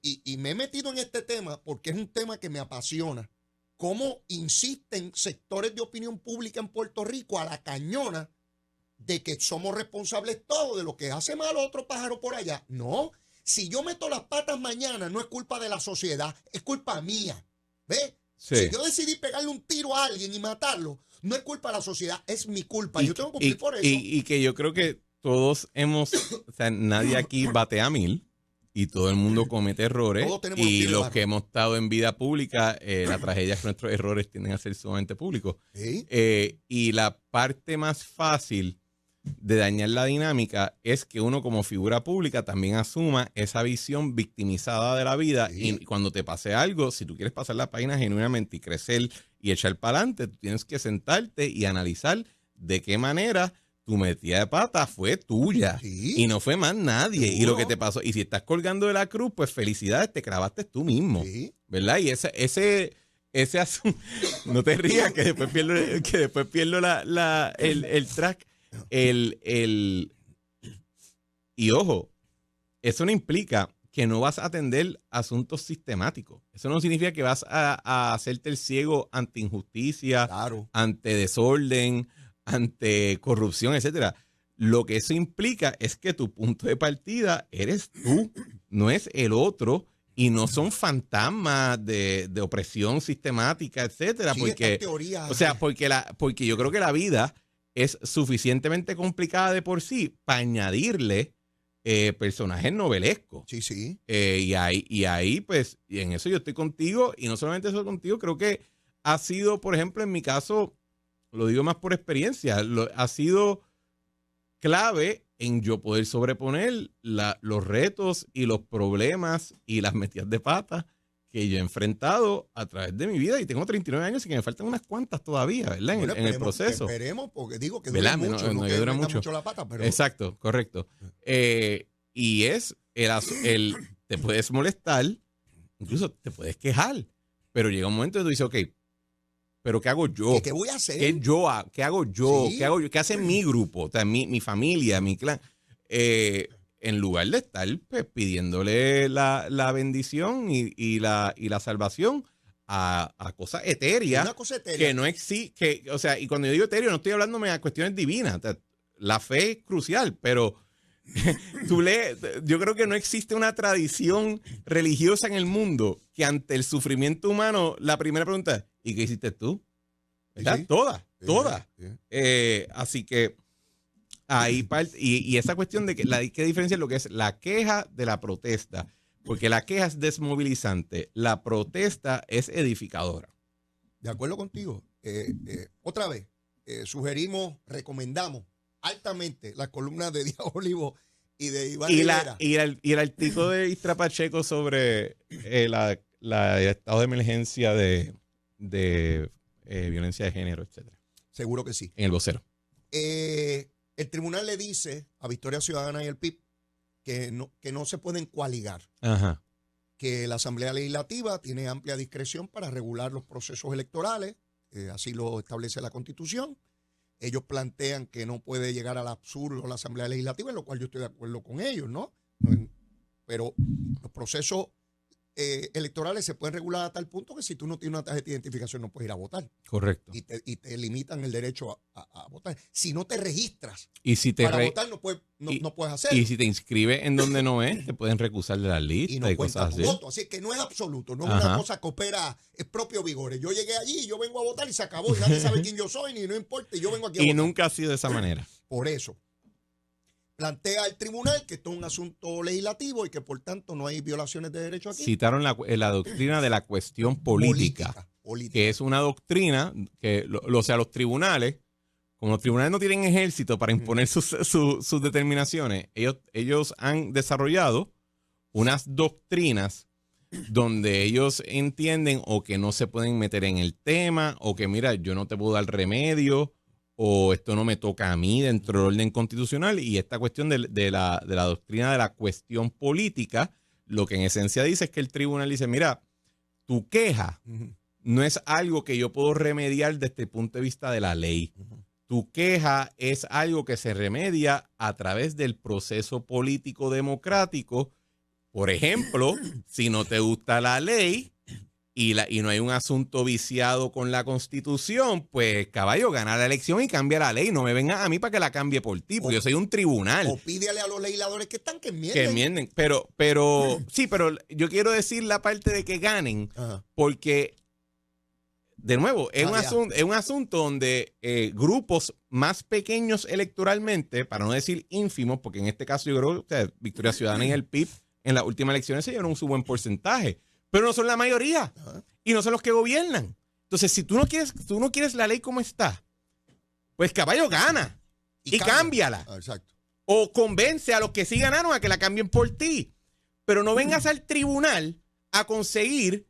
[SPEAKER 1] y me he metido en este tema porque es un tema que me apasiona. Cómo insisten sectores de opinión pública en Puerto Rico a la cañona de que somos responsables todos de lo que hace mal otro pájaro por allá. No, si yo meto las patas mañana, no es culpa de la sociedad, es culpa mía. ¿Ves? Sí. Si yo decidí pegarle un tiro a alguien y matarlo, no es culpa de la sociedad, es mi culpa. Yo tengo que cumplir por eso.
[SPEAKER 2] Y que yo creo que todos hemos, o sea, nadie aquí batea 1000 y todo el mundo comete errores. Y los que hemos estado en vida pública, la tragedia es que nuestros errores tienden a ser sumamente públicos.
[SPEAKER 1] ¿Sí?
[SPEAKER 2] Y la parte más fácil de dañar la dinámica es que uno como figura pública también asuma esa visión victimizada de la vida. Sí. Y cuando te pase algo, si tú quieres pasar la página genuinamente y crecer y echar para adelante, tú tienes que sentarte y analizar de qué manera tu metida de pata fue tuya. Sí. Y no fue más nadie. ¿Seguro? Y lo que te pasó, y si estás colgando de la cruz, pues felicidades, te clavaste tú mismo. Sí. ¿Verdad? Y ese asunto, no te rías que después pierdo el track. Y ojo, eso no implica que no vas a atender asuntos sistemáticos. Eso no significa que vas a hacerte el ciego ante injusticia, claro, ante desorden, ante corrupción, etcétera. Lo que eso implica es que tu punto de partida eres tú, no es el otro, y no son fantasmas de opresión sistemática, etcétera. Sí, porque, o sea, porque yo creo que la vida es suficientemente complicada de por sí para añadirle personajes novelescos.
[SPEAKER 1] Sí, sí.
[SPEAKER 2] Y ahí, pues, y en eso yo estoy contigo, y no solamente eso contigo, creo que ha sido, por ejemplo, en mi caso, lo digo más por experiencia, ha sido clave en yo poder sobreponer los retos y los problemas y las metidas de pata que yo he enfrentado a través de mi vida, y tengo 39 años y que me faltan unas cuantas todavía, ¿verdad? Bueno, en el proceso.
[SPEAKER 1] Esperemos, porque digo que dura mucho, no que dura mucho la pata. Pero...
[SPEAKER 2] Exacto, correcto. Y es te puedes molestar, incluso te puedes quejar, pero llega un momento en que tú dices, ok, pero ¿qué hago yo?
[SPEAKER 1] ¿Qué voy a hacer?
[SPEAKER 2] ¿Qué hago yo?
[SPEAKER 1] Sí.
[SPEAKER 2] ¿Qué hago yo? ¿Qué hace mi grupo? O sea, mi familia, mi clan. En lugar de estar pues, pidiéndole la bendición y la salvación a cosas etéreas.
[SPEAKER 1] Una cosa etérea.
[SPEAKER 2] Que no existe. O sea, y cuando yo digo etéreo, no estoy hablándome de cuestiones divinas. O sea, la fe es crucial, pero yo creo que no existe una tradición religiosa en el mundo que ante el sufrimiento humano, la primera pregunta es, ¿y qué hiciste tú? ¿Verdad? Sí. Todas. Sí. Así que ahí y esa cuestión de que ¿qué diferencia es lo que es la queja de la protesta? Porque la queja es desmovilizante, la protesta es edificadora.
[SPEAKER 1] De acuerdo contigo. Otra vez, sugerimos, recomendamos altamente las columnas de Díaz Olivo y de Iván Rivera.
[SPEAKER 2] Y el artículo de Istra Pacheco sobre el estado de emergencia de violencia de género, etcétera.
[SPEAKER 1] Seguro que sí.
[SPEAKER 2] En el vocero.
[SPEAKER 1] El tribunal le dice a Victoria Ciudadana y el PIB que no se pueden coaligar.
[SPEAKER 2] Ajá.
[SPEAKER 1] Que la Asamblea Legislativa tiene amplia discreción para regular los procesos electorales, así lo establece la Constitución. Ellos plantean que no puede llegar al absurdo la Asamblea Legislativa, en lo cual yo estoy de acuerdo con ellos, ¿no? Pero los procesos electorales se pueden regular a tal punto que si tú no tienes una tarjeta de identificación no puedes ir a votar.
[SPEAKER 2] Correcto.
[SPEAKER 1] Y te limitan el derecho a votar. Si no te registras
[SPEAKER 2] para
[SPEAKER 1] votar, no puedes hacerlo.
[SPEAKER 2] Y si te inscribes en donde no es, te pueden recusar de la lista
[SPEAKER 1] y no
[SPEAKER 2] cosas así.
[SPEAKER 1] Voto. Así que no es absoluto, no es una cosa que opera, es propio vigor. Yo llegué allí, yo vengo a votar y se acabó. Y nadie sabe quién yo soy, ni no importa, y yo vengo aquí a votar.
[SPEAKER 2] Y nunca ha sido de esa manera.
[SPEAKER 1] Por eso. Plantea el tribunal que esto es un asunto legislativo y que por tanto no hay violaciones de derechos aquí.
[SPEAKER 2] Citaron la doctrina de la cuestión política. Que es una doctrina que, o sea, los tribunales, como los tribunales no tienen ejército para imponer sus determinaciones, ellos han desarrollado unas doctrinas donde ellos entienden o que no se pueden meter en el tema, o que mira, yo no te puedo dar remedio, o esto no me toca a mí dentro del orden constitucional. Y esta cuestión de la doctrina de la cuestión política, lo que en esencia dice es que el tribunal dice, mira, tu queja no es algo que yo puedo remediar desde el punto de vista de la ley. Tu queja es algo que se remedia a través del proceso político democrático. Por ejemplo, si no te gusta la ley y no hay un asunto viciado con la Constitución, pues, caballo, gana la elección y cambia la ley. No me vengas a mí para que la cambie por ti, porque yo soy un tribunal.
[SPEAKER 1] O pídele a los legisladores que enmienden.
[SPEAKER 2] Que enmienden. Sí, pero yo quiero decir la parte de que ganen, porque, de nuevo, es un asunto donde grupos más pequeños electoralmente, para no decir ínfimos, porque en este caso yo creo que Victoria Ciudadana y el PIB en las últimas elecciones se llevaron un buen porcentaje, pero no son la mayoría y no son los que gobiernan. Entonces, si tú no quieres la ley como está, pues caballo, gana y cámbiala.
[SPEAKER 1] Exacto.
[SPEAKER 2] O convence a los que sí ganaron a que la cambien por ti. Pero no vengas al tribunal a conseguir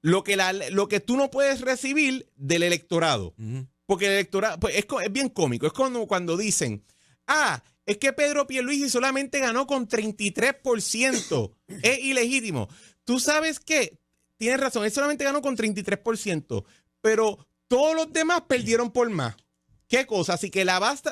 [SPEAKER 2] lo que tú no puedes recibir del electorado. Porque el electorado, pues es bien cómico. Es cuando dicen, es que Pedro Pierluisi solamente ganó con 33%. Es ilegítimo. Tú sabes que tienes razón, él solamente ganó con 33%, pero todos los demás perdieron por más. ¿Qué cosa? Así que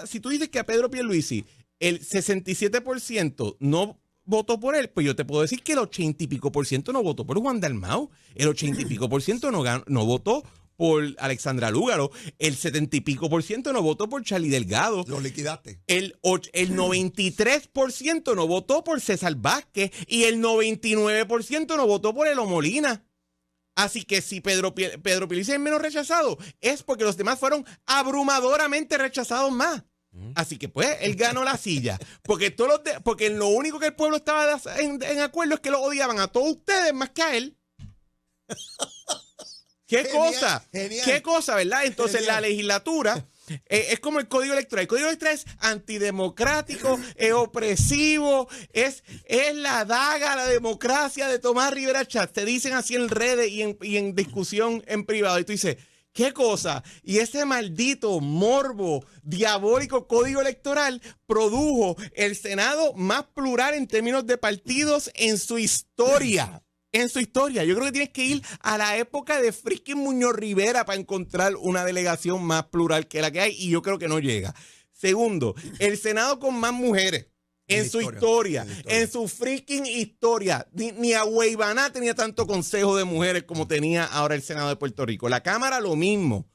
[SPEAKER 2] si tú dices que a Pedro Pierluisi el 67% no votó por él, pues yo te puedo decir que el 80 y pico por ciento no votó por Juan Dalmau, el 80 y pico por ciento no votó por Alexandra Lúgaro, el 70 y pico por ciento no votó por Charlie Delgado.
[SPEAKER 1] Lo liquidaste.
[SPEAKER 2] El 93% no votó por César Vázquez y el 99% no votó por Elo Molina. Así que si Pedro Pierluisi es menos rechazado, es porque los demás fueron abrumadoramente rechazados más. Así que pues él ganó la silla. Porque porque lo único que el pueblo estaba en acuerdo es que lo odiaban a todos ustedes más que a él. ¿Qué cosa?
[SPEAKER 1] Genial.
[SPEAKER 2] ¿Qué cosa, verdad? Entonces la legislatura es como el Código Electoral. El Código Electoral es antidemocrático, es opresivo, es la daga a la democracia de Tomás Rivera Chatz. Te dicen así en redes y en discusión en privado. Y tú dices, ¿qué cosa? Y ese maldito morbo diabólico Código Electoral produjo el Senado más plural en términos de partidos en su historia. En su historia. Yo creo que tienes que ir a la época de freaking Muñoz Rivera para encontrar una delegación más plural que la que hay, y yo creo que no llega. Segundo, el Senado con más mujeres en su historia, en su freaking historia. Ni a Hueybaná tenía tanto consejo de mujeres como tenía ahora el Senado de Puerto Rico. La Cámara lo mismo.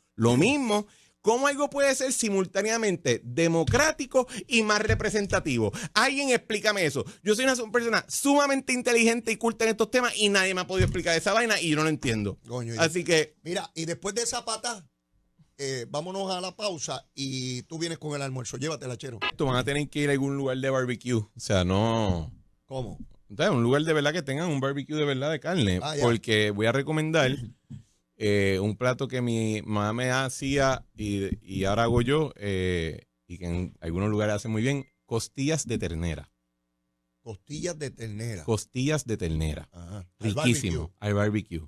[SPEAKER 2] ¿Cómo algo puede ser simultáneamente democrático y más representativo? Alguien explícame eso. Yo soy una persona sumamente inteligente y culta en estos temas y nadie me ha podido explicar esa vaina y yo no lo entiendo.
[SPEAKER 1] Coño,
[SPEAKER 2] así que...
[SPEAKER 1] Mira, y después de esa pata, vámonos a la pausa y tú vienes con el almuerzo. Llévatela, Chero.
[SPEAKER 2] Tú van a tener que ir a algún lugar de barbecue. O sea, no...
[SPEAKER 1] ¿Cómo?
[SPEAKER 2] Entonces, un lugar de verdad que tengan un barbecue de verdad de carne. Porque voy a recomendar un plato que mi mamá me hacía y ahora hago yo, y que en algunos lugares hacen muy bien, costillas de ternera.
[SPEAKER 1] Costillas de ternera.
[SPEAKER 2] Costillas de ternera.
[SPEAKER 1] Ajá.
[SPEAKER 2] Riquísimo. Al barbecue.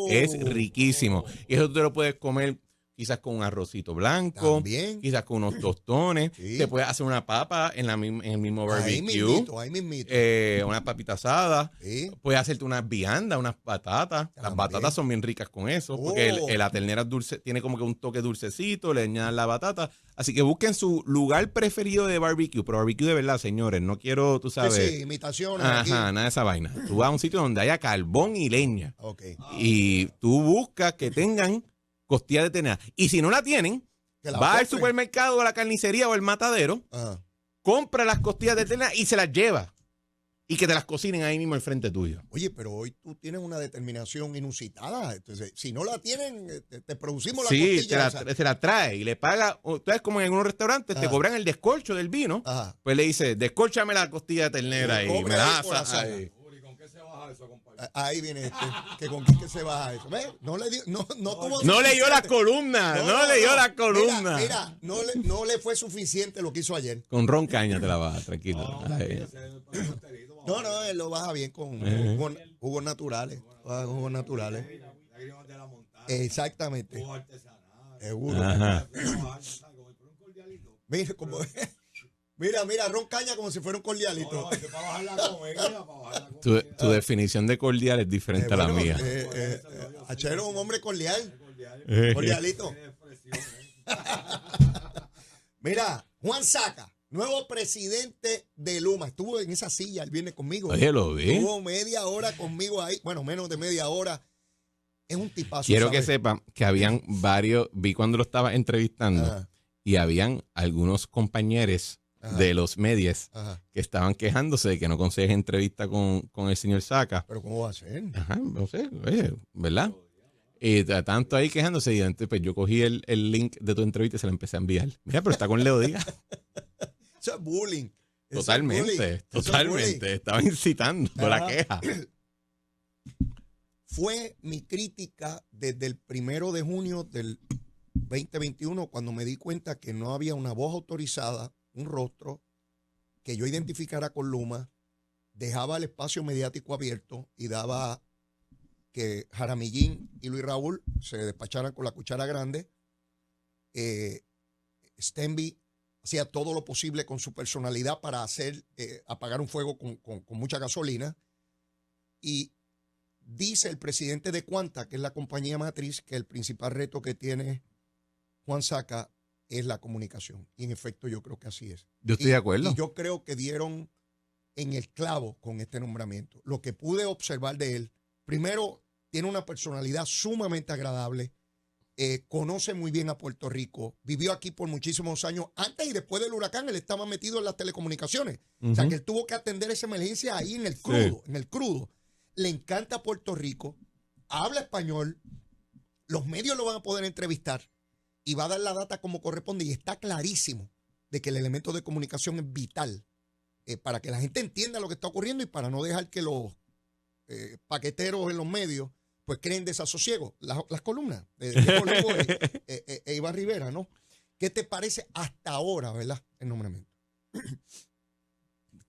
[SPEAKER 2] Es riquísimo. Y eso te lo puedes comer quizás con un arrocito blanco.
[SPEAKER 1] También.
[SPEAKER 2] Quizás con unos tostones.
[SPEAKER 1] Sí.
[SPEAKER 2] Te puedes hacer una papa en el mismo barbecue.
[SPEAKER 1] Ahí mismito.
[SPEAKER 2] Una papita asada.
[SPEAKER 1] Sí.
[SPEAKER 2] Puedes hacerte unas viandas, unas patatas.
[SPEAKER 1] También.
[SPEAKER 2] Las batatas son bien ricas con eso. Porque la ternera es dulce, tiene como que un toque dulcecito, le añadan la batata. Así que busquen su lugar preferido de barbecue. Pero barbecue de verdad, señores. No quiero, tú sabes.
[SPEAKER 1] Sí, imitaciones.
[SPEAKER 2] Ajá,
[SPEAKER 1] aquí.
[SPEAKER 2] nada de esa vaina. Tú vas a un sitio donde haya carbón y leña.
[SPEAKER 1] Ok.
[SPEAKER 2] Y tú buscas que tengan costilla de ternera. Y si no la tienen, va al supermercado, a la carnicería o al matadero, compra las costillas de ternera y se las lleva. Y que te las cocinen ahí mismo al frente tuyo.
[SPEAKER 1] Oye, pero hoy tú tienes una determinación inusitada. Entonces, si no la tienen, te producimos la costilla.
[SPEAKER 2] Sí, se la trae y le paga. Entonces, como en algunos restaurantes, te cobran el descorcho del vino. Ajá. Pues le dice, descórchame la costilla de ternera y me la asas ahí.
[SPEAKER 1] Ahí viene que con qué se baja eso. ¿Ves? No
[SPEAKER 2] leyó la columna. No leyó la columna.
[SPEAKER 1] Mira, no le fue suficiente lo que hizo ayer.
[SPEAKER 2] Con ron caña te la baja, tranquilo.
[SPEAKER 1] No, él lo baja bien con jugos naturales. Jugos naturales. Exactamente. Seguro. Mira, ron caña como si fuera un cordialito.
[SPEAKER 2] Tu definición de cordial es diferente a la mía.
[SPEAKER 1] Achero es un hombre cordial. Cordialito. Mira, Juan Saca, nuevo presidente de Luma. Estuvo en esa silla el viernes conmigo.
[SPEAKER 2] Oye, lo vi.
[SPEAKER 1] Estuvo media hora conmigo ahí. Bueno, menos de media hora. Es un tipazo.
[SPEAKER 2] Quiero que sepan que habían varios, vi cuando lo estaba entrevistando, y habían algunos compañeros de los medios que estaban quejándose de que no consigues entrevista con el señor Saca.
[SPEAKER 1] ¿Pero cómo va a ser?
[SPEAKER 2] Ajá, no sé, oye, ¿verdad? Y tanto ahí quejándose, y entonces pues yo cogí el link de tu entrevista y se lo empecé a enviar. Mira, pero está con Leo Díaz.
[SPEAKER 1] Eso es bullying.
[SPEAKER 2] Totalmente. Estaba incitando la queja.
[SPEAKER 1] Fue mi crítica desde el 1 de junio del 2021 cuando me di cuenta que no había una voz autorizada, un rostro que yo identificara con Luma, dejaba el espacio mediático abierto y daba que Jaramillín y Luis Raúl se despacharan con la cuchara grande. Stenby hacía todo lo posible con su personalidad para apagar un fuego con mucha gasolina. Y dice el presidente de Quanta, que es la compañía matriz, que el principal reto que tiene Juan Saca es la comunicación. Y en efecto yo creo que así es.
[SPEAKER 2] Yo estoy de acuerdo.
[SPEAKER 1] Y yo creo que dieron en el clavo con este nombramiento. Lo que pude observar de él, primero, tiene una personalidad sumamente agradable, conoce muy bien a Puerto Rico, vivió aquí por muchísimos años. Antes y después del huracán, él estaba metido en las telecomunicaciones. O sea, que él tuvo que atender esa emergencia ahí en el crudo. Le encanta Puerto Rico, habla español, los medios lo van a poder entrevistar y va a dar la data como corresponde, y está clarísimo de que el elemento de comunicación es vital para que la gente entienda lo que está ocurriendo y para no dejar que los paqueteros en los medios pues creen desasosiego. Las columnas de Diego Lugo e Iván Rivera, ¿no? ¿Qué te parece hasta ahora, verdad, el nombramiento?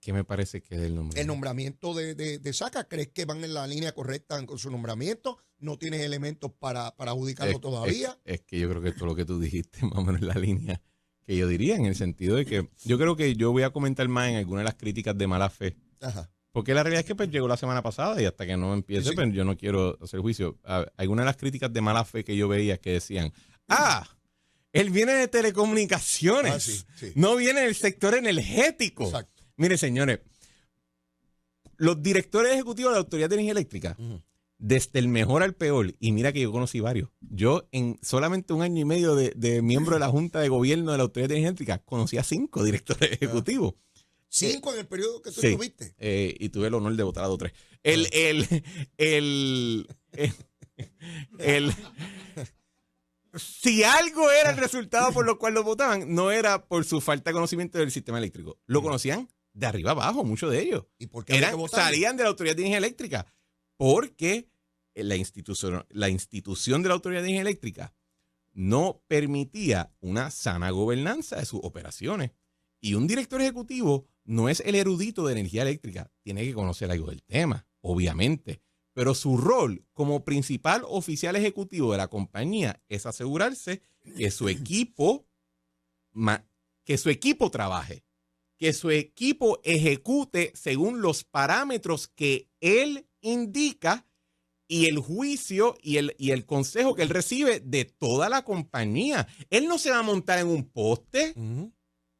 [SPEAKER 2] ¿Qué me parece que es el nombramiento?
[SPEAKER 1] El nombramiento de Saca. ¿Crees que van en la línea correcta con su nombramiento? ¿No tienes elementos para adjudicarlo todavía?
[SPEAKER 2] Es que yo creo que todo lo que tú dijiste más o menos es la línea que yo diría, en el sentido de que yo creo que yo voy a comentar más en algunas de las críticas de mala fe. Ajá. Porque la realidad es que pues llegó la semana pasada y hasta que no empiece, pues yo no quiero hacer juicio. Algunas de las críticas de mala fe que yo veía que decían, él viene de telecomunicaciones, no viene del sector energético. Exacto. Mire, señores, los directores ejecutivos de la Autoridad de Energía Eléctrica, desde el mejor al peor, y mira que yo conocí varios, yo en solamente un año y medio de miembro de la Junta de Gobierno de la Autoridad de Energía Eléctrica, conocí a 5 directores ejecutivos.
[SPEAKER 1] 5 en el periodo que tú estuviste.
[SPEAKER 2] Y tuve el honor de votar a 2 o 3. si algo era el resultado por lo cual lo votaban, no era por su falta de conocimiento del sistema eléctrico. Lo conocían de arriba abajo, muchos de ellos.
[SPEAKER 1] ¿Y por qué
[SPEAKER 2] salían de la Autoridad de Energía Eléctrica? Porque la institución de la Autoridad de Energía Eléctrica no permitía una sana gobernanza de sus operaciones. Y un director ejecutivo no es el erudito de energía eléctrica. Tiene que conocer algo del tema, obviamente. Pero su rol como principal oficial ejecutivo de la compañía es asegurarse que su equipo trabaje, que su equipo ejecute según los parámetros que él indica y el juicio y el consejo que él recibe de toda la compañía. Él no se va a montar en un poste.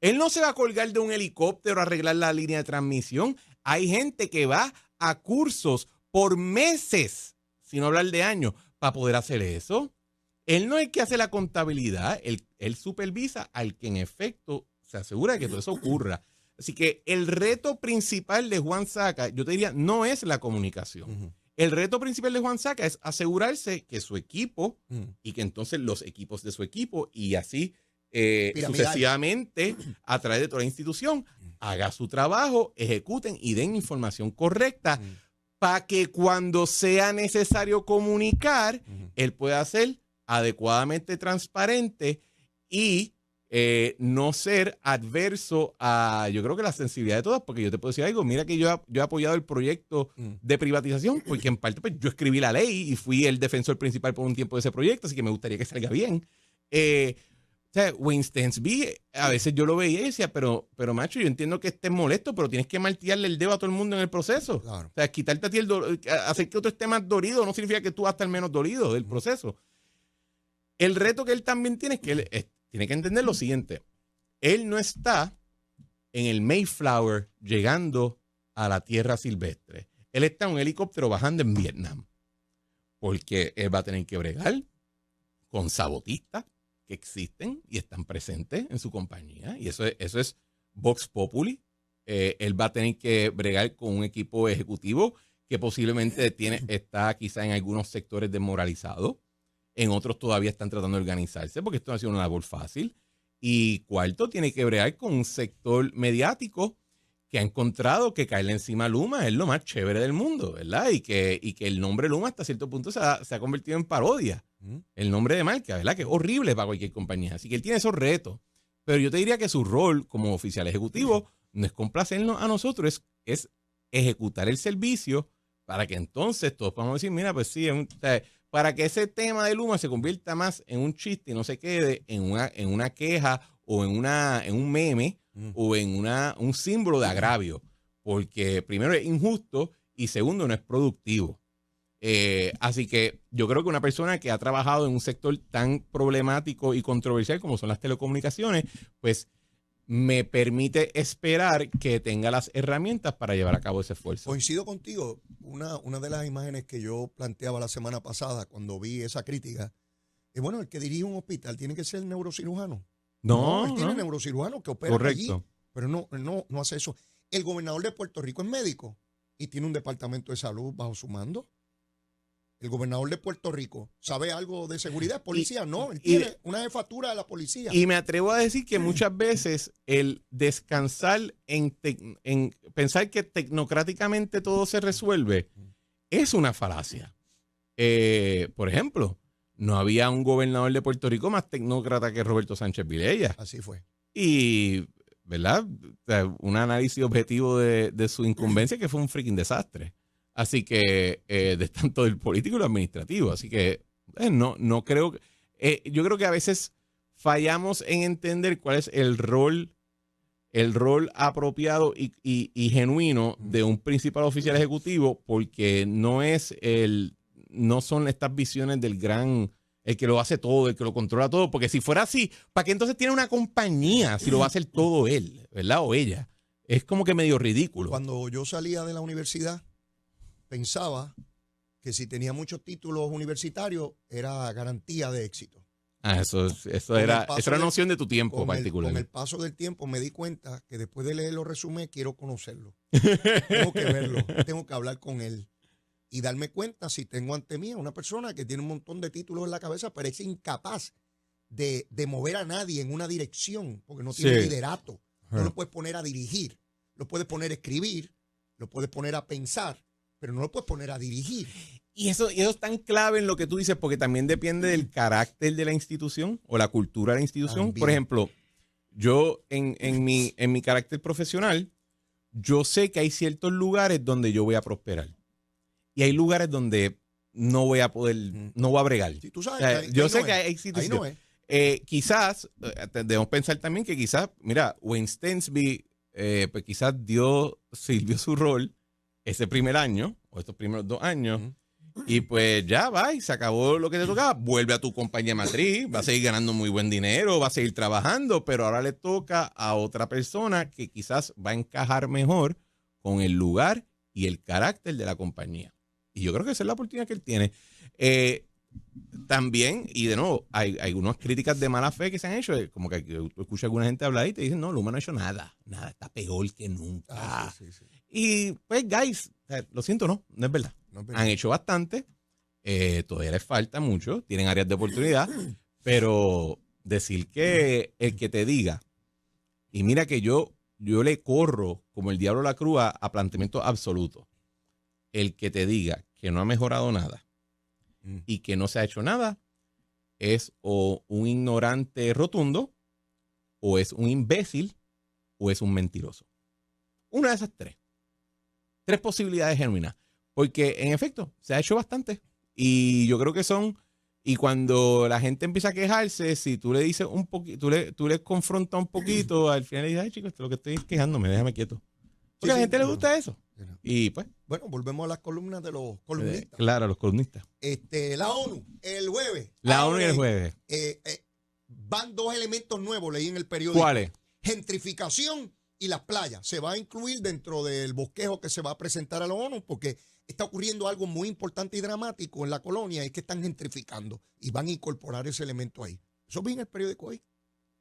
[SPEAKER 2] Él no se va a colgar de un helicóptero a arreglar la línea de transmisión. Hay gente que va a cursos por meses, sin hablar de años, para poder hacer eso. Él no es el que hace la contabilidad, él supervisa al que en efecto se asegura de que todo eso ocurra. Así que el reto principal de Juan Saca, yo te diría, no es la comunicación. El reto principal de Juan Saca es asegurarse que su equipo y que entonces los equipos de su equipo y así sucesivamente a través de toda la institución haga su trabajo, ejecuten y den información correcta para que cuando sea necesario comunicar, él pueda ser adecuadamente transparente y no ser adverso a, yo creo que la sensibilidad de todas, porque yo te puedo decir algo, mira que yo he apoyado el proyecto de privatización, porque en parte pues, yo escribí la ley y fui el defensor principal por un tiempo de ese proyecto, así que me gustaría que salga bien. O sea, Wayne Stensby, a veces yo lo veía y decía, pero macho, yo entiendo que estés molesto, pero tienes que martillarle el dedo a todo el mundo en el proceso. Claro. O sea, quitarte a ti el dolor, hacer que otro esté más dolido no significa que tú vas a estar menos dolido del proceso. El reto que él también tiene es que él tiene que entender lo siguiente. Él no está en el Mayflower llegando a la tierra silvestre. Él está en un helicóptero bajando en Vietnam. Porque él va a tener que bregar con sabotistas que existen y están presentes en su compañía. Y eso es Vox Populi. Él va a tener que bregar con un equipo ejecutivo que posiblemente está quizá en algunos sectores desmoralizado. En otros todavía están tratando de organizarse porque esto no ha sido una labor fácil. Y cuarto, tiene que bregar con un sector mediático que ha encontrado que caerle encima a Luma es lo más chévere del mundo, ¿verdad? Y que el nombre Luma hasta cierto punto se ha convertido en parodia. El nombre de marca, ¿verdad? Que es horrible para cualquier compañía. Así que él tiene esos retos. Pero yo te diría que su rol como oficial ejecutivo no es complacernos a nosotros, es ejecutar el servicio para que entonces todos podamos decir, mira, pues sí, para que ese tema de Luma se convierta más en un chiste y no se quede en una queja o en un meme o en un símbolo de agravio. Porque primero es injusto y segundo no es productivo. Así que yo creo que una persona que ha trabajado en un sector tan problemático y controversial como son las telecomunicaciones, pues me permite esperar que tenga las herramientas para llevar a cabo ese esfuerzo.
[SPEAKER 1] Coincido contigo. Una de las imágenes que yo planteaba la semana pasada cuando vi esa crítica es, bueno, el que dirige un hospital tiene que ser el neurocirujano. No, él tiene neurocirujano que opera allí, pero no hace eso. El gobernador de Puerto Rico es médico y tiene un departamento de salud bajo su mando. El gobernador de Puerto Rico sabe algo de seguridad, policía, no, él tiene una jefatura de la policía.
[SPEAKER 2] Y me atrevo a decir que muchas veces el descansar en pensar que tecnocráticamente todo se resuelve es una falacia. Por ejemplo, no había un gobernador de Puerto Rico más tecnócrata que Roberto Sánchez Vilella.
[SPEAKER 1] Así fue.
[SPEAKER 2] Y, ¿verdad? O sea, un análisis objetivo de su incumbencia que fue un freaking desastre. Así que, de tanto del político y lo administrativo. Así que, no creo yo creo que a veces fallamos en entender cuál es el rol apropiado y genuino de un principal oficial ejecutivo, porque no son estas visiones del gran, el que lo hace todo, el que lo controla todo, porque si fuera así, ¿para qué entonces tiene una compañía si lo va a hacer todo él, ¿verdad? O ella. Es como que medio ridículo.
[SPEAKER 1] Cuando yo salía de la universidad, pensaba que si tenía muchos títulos universitarios era garantía de éxito.
[SPEAKER 2] Eso era noción de tu tiempo particular.
[SPEAKER 1] Con el paso del tiempo me di cuenta que después de leer los resúmenes quiero conocerlo. Tengo que verlo, tengo que hablar con él y darme cuenta si tengo ante mí a una persona que tiene un montón de títulos en la cabeza pero es incapaz de mover a nadie en una dirección, porque no tiene
[SPEAKER 2] Sí.
[SPEAKER 1] liderato. No lo puedes poner a dirigir, lo puedes poner a escribir, lo puedes poner a pensar, pero no lo puedes poner a dirigir.
[SPEAKER 2] Y eso es tan clave en lo que tú dices, porque también depende del carácter de la institución o la cultura de la institución.
[SPEAKER 1] También.
[SPEAKER 2] Por ejemplo, yo en mi carácter profesional, yo sé que hay ciertos lugares donde yo voy a prosperar. Y hay lugares donde no voy a poder, no voy a bregar.
[SPEAKER 1] Sí, tú sabes
[SPEAKER 2] O sea,
[SPEAKER 1] que
[SPEAKER 2] yo
[SPEAKER 1] ahí
[SPEAKER 2] sé
[SPEAKER 1] no
[SPEAKER 2] que
[SPEAKER 1] es.
[SPEAKER 2] hay
[SPEAKER 1] Ahí
[SPEAKER 2] instituciones.
[SPEAKER 1] no es.
[SPEAKER 2] Quizás, debemos pensar también que quizás, mira, Wayne Stensby, pues quizás sirvió su rol ese primer año, o estos primeros 2 años, y pues ya va, y se acabó lo que te tocaba. Vuelve a tu compañía matriz, va a seguir ganando muy buen dinero, va a seguir trabajando, pero ahora le toca a otra persona que quizás va a encajar mejor con el lugar y el carácter de la compañía. Y yo creo que esa es la oportunidad que él tiene. También, y de nuevo, hay algunas críticas de mala fe que se han hecho, como que tú escuchas a alguna gente hablar y te dicen, no, Luma no ha hecho nada, está peor que nunca.
[SPEAKER 1] Sí.
[SPEAKER 2] Y pues, guys, lo siento, no es verdad.
[SPEAKER 1] No es verdad.
[SPEAKER 2] Han hecho bastante, todavía les falta mucho, tienen áreas de oportunidad, pero decir que el que te diga, y mira que yo le corro como el diablo a la cruz a planteamientos absolutos, el que te diga que no ha mejorado nada y que no se ha hecho nada es o un ignorante rotundo, o es un imbécil, o es un mentiroso. Una de esas tres. 3 posibilidades genuinas. Porque, en efecto, se ha hecho bastante. Y yo creo que son... Y cuando la gente empieza a quejarse, si tú le dices un poquito, tú le confrontas un poquito, al final le dices, ay, chicos, esto es lo que estoy quejándome, déjame quieto. Porque a la gente le gusta eso. Y pues...
[SPEAKER 1] Bueno, volvemos a las columnas de los columnistas.
[SPEAKER 2] Claro, los columnistas.
[SPEAKER 1] La ONU, el jueves.
[SPEAKER 2] La ONU y el jueves.
[SPEAKER 1] Van 2 elementos nuevos, leí en el periódico.
[SPEAKER 2] ¿Cuáles?
[SPEAKER 1] Gentrificación y las playas. Se va a incluir dentro del bosquejo que se va a presentar a la ONU porque está ocurriendo algo muy importante y dramático en la colonia, es que están gentrificando y van a incorporar ese elemento ahí. Eso vi en el periódico hoy,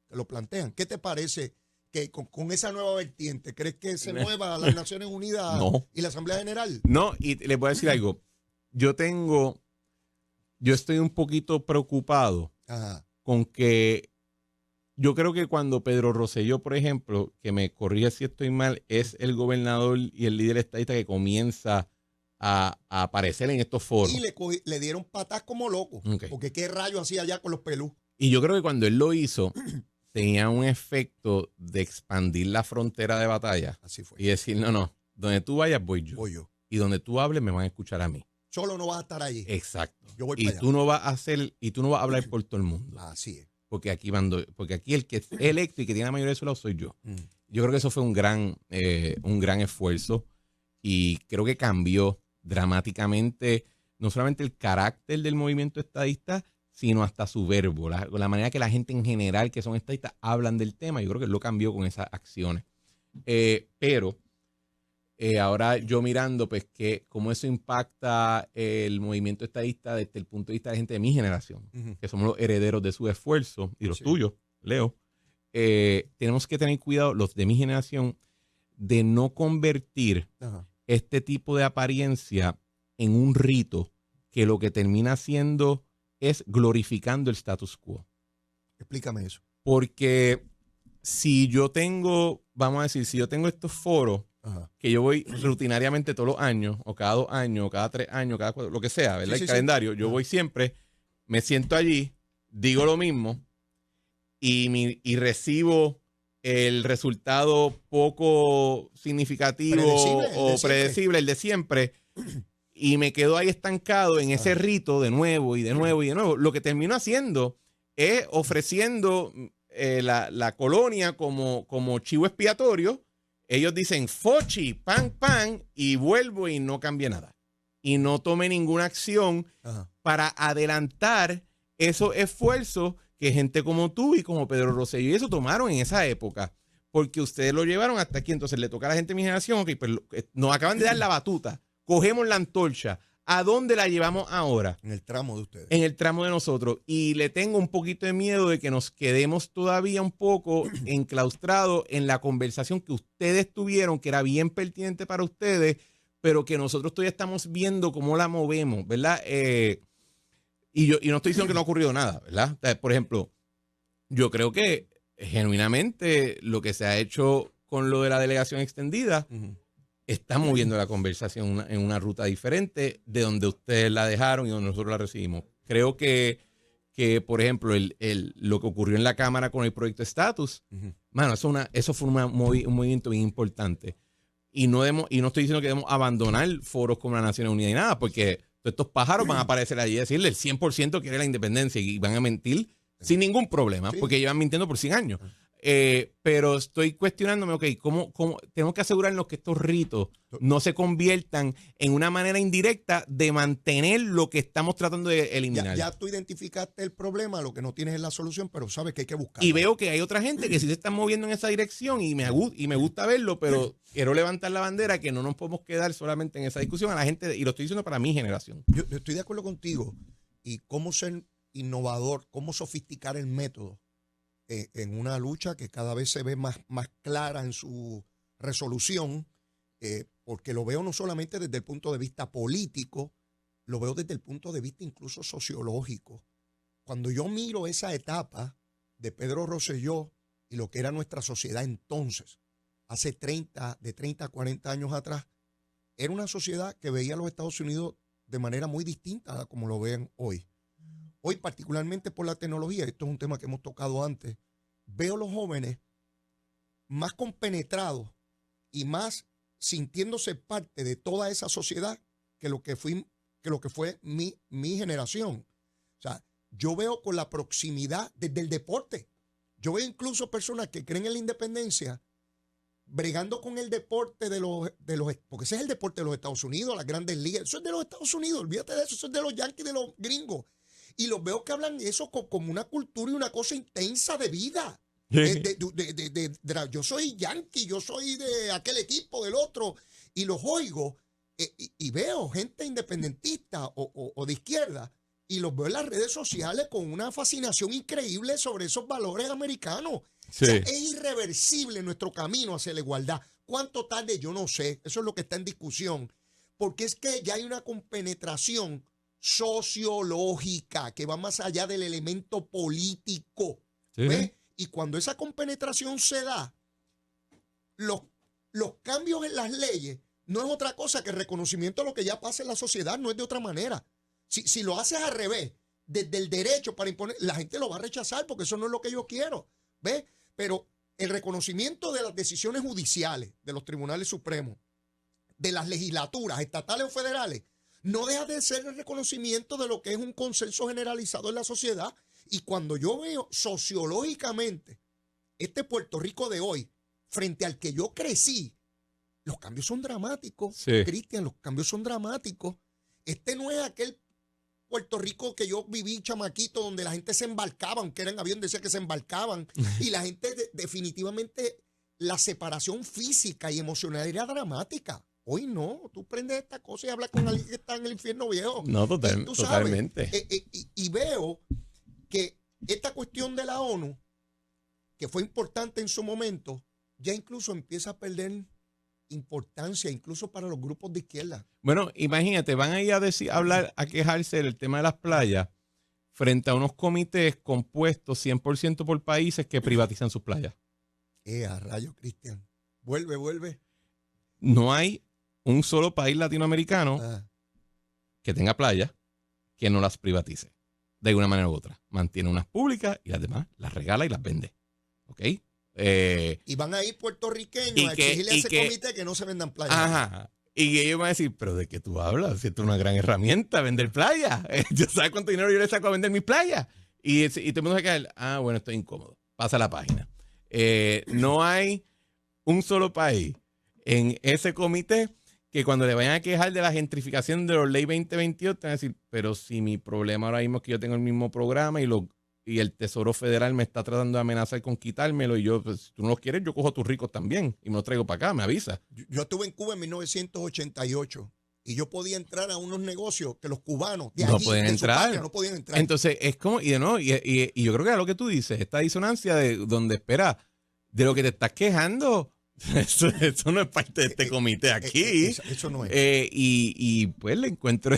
[SPEAKER 1] te lo plantean. ¿Qué te parece que con esa nueva vertiente, crees que se mueva a las Naciones Unidas y la Asamblea General?
[SPEAKER 2] No, y les voy a decir algo. Yo estoy un poquito preocupado con que yo creo que cuando Pedro Rosselló, por ejemplo, que me corrija si estoy mal, es el gobernador y el líder estadista que comienza a aparecer en estos foros.
[SPEAKER 1] Y le dieron patas como loco, porque qué rayo hacía allá con los pelús.
[SPEAKER 2] Y yo creo que cuando él lo hizo, tenía un efecto de expandir la frontera de batalla.
[SPEAKER 1] Así fue.
[SPEAKER 2] Y decir, no, donde tú vayas voy yo. Y donde tú hables me van a escuchar a mí.
[SPEAKER 1] Solo no vas a estar allí.
[SPEAKER 2] Exacto.
[SPEAKER 1] Yo voy
[SPEAKER 2] y
[SPEAKER 1] para
[SPEAKER 2] tú no vas a hablar por todo el mundo.
[SPEAKER 1] Así es.
[SPEAKER 2] Porque aquí el que es electo y que tiene la mayoría de su lado soy yo. Yo creo que eso fue un gran esfuerzo y creo que cambió dramáticamente no solamente el carácter del movimiento estadista, sino hasta su verbo, la manera que la gente en general que son estadistas hablan del tema. Yo creo que lo cambió con esas acciones. Pero ahora yo mirando pues que cómo eso impacta el movimiento estadista desde el punto de vista de gente de mi generación, que somos los herederos de su esfuerzo y los tuyos, Leo, tenemos que tener cuidado, los de mi generación, de no convertir este tipo de apariencia en un rito que lo que termina haciendo es glorificando el status quo.
[SPEAKER 1] Explícame eso.
[SPEAKER 2] Porque si yo tengo, vamos a decir, si yo tengo estos foros que yo voy rutinariamente todos los años, o cada 2 años, o cada 3 años, cada 4, lo que sea, ¿verdad? El calendario, yo voy siempre, me siento allí, digo lo mismo y recibo el resultado poco significativo o predecible, el de siempre, y me quedo ahí estancado en ese rito de nuevo y de nuevo y de nuevo. Lo que termino haciendo es ofreciendo la colonia como chivo expiatorio. Ellos dicen fochi, pan, y vuelvo y no cambia nada. Y no tome ninguna acción para adelantar esos esfuerzos que gente como tú y como Pedro Rosselló y eso tomaron en esa época. Porque ustedes lo llevaron hasta aquí. Entonces le toca a la gente de mi generación, ok, pues nos acaban de dar la batuta. Cogemos la antorcha. ¿A dónde la llevamos ahora?
[SPEAKER 1] En el tramo de ustedes.
[SPEAKER 2] En el tramo de nosotros. Y le tengo un poquito de miedo de que nos quedemos todavía un poco enclaustrados en la conversación que ustedes tuvieron, que era bien pertinente para ustedes, pero que nosotros todavía estamos viendo cómo la movemos, ¿verdad? Y no estoy diciendo que no ha ocurrido nada, ¿verdad? Por ejemplo, Yo creo que genuinamente lo que se ha hecho con lo de la delegación extendida está moviendo la conversación en una ruta diferente de donde ustedes la dejaron y donde nosotros la recibimos. Creo que por ejemplo, lo que ocurrió en la Cámara con el proyecto de estatus, mano, eso fue un movimiento bien importante. Y no estoy diciendo que debemos abandonar foros como las Naciones Unidas y nada, porque todos estos pájaros van a aparecer allí y decirle el 100% quiere la independencia y van a mentir sin ningún problema, porque llevan mintiendo por 100 años. Pero estoy cuestionándome, ok, ¿cómo tenemos que asegurarnos que estos ritos no se conviertan en una manera indirecta de mantener lo que estamos tratando de eliminar?
[SPEAKER 1] Ya tú identificaste el problema, lo que no tienes es la solución, pero sabes que hay que buscarla.
[SPEAKER 2] Y veo que hay otra gente que sí se está moviendo en esa dirección y me gusta verlo, pero quiero levantar la bandera que no nos podemos quedar solamente en esa discusión a la gente, y lo estoy diciendo para mi generación.
[SPEAKER 1] Yo estoy de acuerdo contigo. Y cómo ser innovador, cómo sofisticar el método en una lucha que cada vez se ve más clara en su resolución, porque lo veo no solamente desde el punto de vista político, lo veo desde el punto de vista incluso sociológico. Cuando yo miro esa etapa de Pedro Rosselló y lo que era nuestra sociedad entonces, hace 30 a 40 años atrás, era una sociedad que veía a los Estados Unidos de manera muy distinta a como lo ven hoy. Hoy, particularmente por la tecnología, esto es un tema que hemos tocado antes, veo a los jóvenes más compenetrados y más sintiéndose parte de toda esa sociedad que lo que fue mi generación. O sea, yo veo con la proximidad desde el deporte. Yo veo incluso personas que creen en la independencia bregando con el deporte porque ese es el deporte de los Estados Unidos, las grandes ligas. Eso es de los Estados Unidos, olvídate de eso, eso es de los Yankees, de los gringos. Y los veo que hablan eso como una cultura y una cosa intensa de vida. Yo soy yankee, yo soy de aquel equipo, del otro. Y los oigo y veo gente independentista o de izquierda y los veo en las redes sociales con una fascinación increíble sobre esos valores americanos.
[SPEAKER 2] Sí.
[SPEAKER 1] O sea, es irreversible nuestro camino hacia la igualdad. ¿Cuánto tarde? Yo no sé. Eso es lo que está en discusión. Porque es que ya hay una compenetración sociológica que va más allá del elemento político.
[SPEAKER 2] Sí.
[SPEAKER 1] ¿Ves? Y cuando esa compenetración se da, los cambios en las leyes no es otra cosa que el reconocimiento de lo que ya pasa en la sociedad, no es de otra manera. Si lo haces al revés, desde el derecho para imponer, la gente lo va a rechazar porque eso no es lo que yo quiero. ¿Ves? Pero el reconocimiento de las decisiones judiciales de los tribunales supremos, de las legislaturas estatales o federales, no deja de ser el reconocimiento de lo que es un consenso generalizado en la sociedad. Y cuando yo veo sociológicamente este Puerto Rico de hoy frente al que yo crecí, los cambios son dramáticos,
[SPEAKER 2] sí.
[SPEAKER 1] Cristian, los cambios son dramáticos. Este no es aquel Puerto Rico que yo viví chamaquito donde la gente se embarcaba, aunque era en avión, decía que se embarcaban, y la gente definitivamente, la separación física y emocional era dramática. Hoy no, tú prendes esta cosa y hablas con alguien que está en el infierno viejo.
[SPEAKER 2] No, totalmente.
[SPEAKER 1] Y veo que esta cuestión de la ONU, que fue importante en su momento, ya incluso empieza a perder importancia, incluso para los grupos de izquierda.
[SPEAKER 2] Bueno, imagínate, van a ir a quejarse del tema de las playas frente a unos comités compuestos 100% por países que privatizan sus playas.
[SPEAKER 1] A rayos, Cristian. Vuelve.
[SPEAKER 2] No hay un solo país latinoamericano que tenga playas que no las privatice de una manera u otra. Mantiene unas públicas y las demás las regala y las vende. ¿Ok?
[SPEAKER 1] Y van a ir puertorriqueños a exigirle a ese comité que no se vendan playas.
[SPEAKER 2] Ajá. Y ellos van a decir, ¿pero de qué tú hablas? Si esto es una gran herramienta, vender playas. ¿Yo sabes cuánto dinero yo le saco a vender mis playas? Y todo el mundo se queda, bueno, estoy incómodo. Pasa la página. No hay un solo país en ese comité que cuando le vayan a quejar de la gentrificación de la ley 2022, te van a decir, pero si mi problema ahora mismo es que yo tengo el mismo programa y el Tesoro Federal me está tratando de amenazar con quitármelo y yo, pues, si tú no los quieres, yo cojo a tus ricos también y me los traigo para acá, me avisa.
[SPEAKER 1] Yo estuve en Cuba en 1988 y yo podía entrar a unos negocios que los cubanos de allí,
[SPEAKER 2] no pueden entrar.
[SPEAKER 1] No podían entrar.
[SPEAKER 2] Entonces, es como, y yo creo que es lo que tú dices, esta disonancia de donde espera, de lo que te estás quejando. Eso no es parte de este comité aquí.
[SPEAKER 1] Eso no es.
[SPEAKER 2] Y pues lo encuentro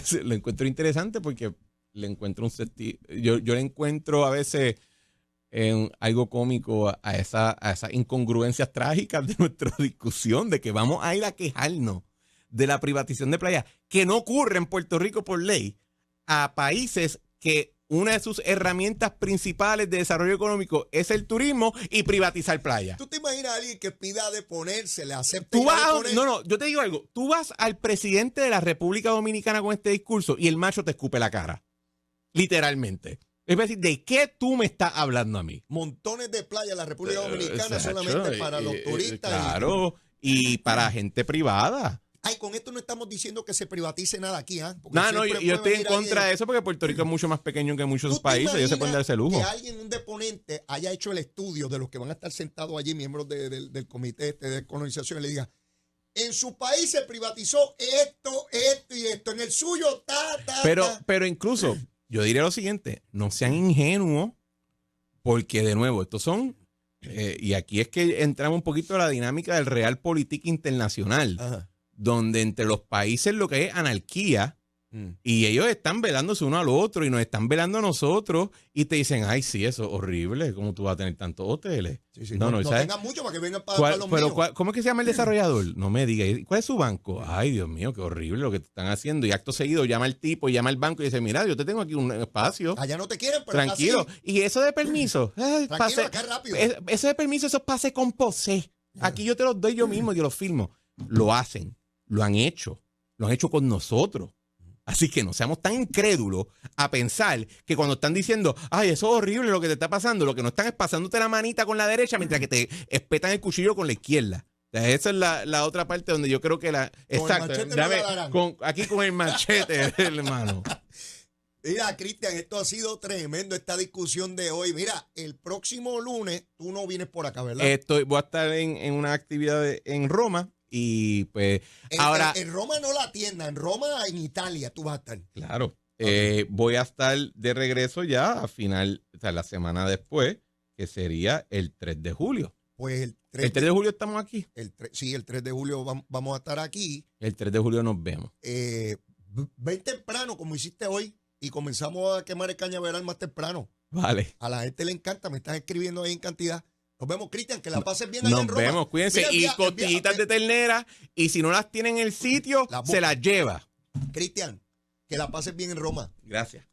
[SPEAKER 2] interesante porque le encuentro yo le encuentro a veces algo cómico a esas incongruencias trágicas de nuestra discusión, de que vamos a ir a quejarnos de la privatización de playas, que no ocurre en Puerto Rico por ley, a países que una de sus herramientas principales de desarrollo económico es el turismo y privatizar playas.
[SPEAKER 1] ¿Tú te imaginas a alguien que pida deponerse, le acepte?
[SPEAKER 2] No, yo te digo algo. Tú vas al presidente de la República Dominicana con este discurso y el macho te escupe la cara. Literalmente. Es decir, ¿de qué tú me estás hablando a mí?
[SPEAKER 1] Montones de playas en la República Dominicana solamente para los turistas.
[SPEAKER 2] Claro, y para gente privada.
[SPEAKER 1] Ay, con esto no estamos diciendo que se privatice nada aquí, ¿ah?
[SPEAKER 2] No, yo estoy en contra de eso porque Puerto Rico es mucho más pequeño que muchos países. Ellos se pueden dar ese lujo.
[SPEAKER 1] Que alguien, un deponente, haya hecho el estudio de los que van a estar sentados allí, miembros del comité de colonización, y le diga, en su país se privatizó esto y esto, en el suyo,
[SPEAKER 2] Pero incluso, yo diría lo siguiente, no sean ingenuos, porque de nuevo, estos son, y aquí es que entramos un poquito a la dinámica del realpolitik internacional.
[SPEAKER 1] Ajá.
[SPEAKER 2] Donde entre los países lo que es anarquía y ellos están velándose uno al otro y nos están velando a nosotros y te dicen, ay, sí, eso es horrible, ¿cómo tú vas a tener tantos hoteles?
[SPEAKER 1] Sí. No tengan mucho para que vengan para los
[SPEAKER 2] pero
[SPEAKER 1] míos.
[SPEAKER 2] ¿cómo es que se llama el desarrollador? No me digas. ¿Cuál es su banco? Ay, Dios mío, qué horrible lo que te están haciendo. Y acto seguido llama al tipo, llama al banco y dice, mira, yo te tengo aquí un espacio.
[SPEAKER 1] Allá no te quieren, pero
[SPEAKER 2] tranquilo. Y eso de permiso.
[SPEAKER 1] Tranquilo, acá rápido.
[SPEAKER 2] Eso de permiso, eso pase con posé. Aquí yo te los doy yo mismo y yo los firmo. Lo hacen. Lo han hecho con nosotros. Así que no seamos tan incrédulos a pensar que cuando están diciendo, ay, eso es horrible lo que te está pasando, lo que no están es pasándote la manita con la derecha mientras que te espetan el cuchillo con la izquierda. O sea, esa es la otra parte donde yo creo que exacto. Aquí con el machete, hermano.
[SPEAKER 1] Mira, Cristian, esto ha sido tremendo, esta discusión de hoy. Mira, el próximo lunes tú no vienes por acá, ¿verdad?
[SPEAKER 2] Voy a estar en una actividad en Roma. Y pues ahora...
[SPEAKER 1] En Roma no la tienda, en Roma, en Italia tú vas a estar.
[SPEAKER 2] Claro. Okay. Voy a estar de regreso ya a final, o sea, la semana después, que sería el 3 de julio.
[SPEAKER 1] Pues el
[SPEAKER 2] 3 de julio estamos aquí.
[SPEAKER 1] Sí, el 3 de julio vamos a estar aquí.
[SPEAKER 2] El 3 de julio nos vemos.
[SPEAKER 1] Ven temprano, como hiciste hoy, y comenzamos a quemar el cañaveral más temprano.
[SPEAKER 2] Vale.
[SPEAKER 1] A la gente le encanta, me están escribiendo ahí en cantidad. Nos vemos, Cristian, que la pases bien allá en Roma.
[SPEAKER 2] Nos vemos, cuídense. Y costillitas de ternera. Y si no las tienen en el sitio, se las lleva.
[SPEAKER 1] Cristian, que la pases bien en Roma.
[SPEAKER 2] Gracias.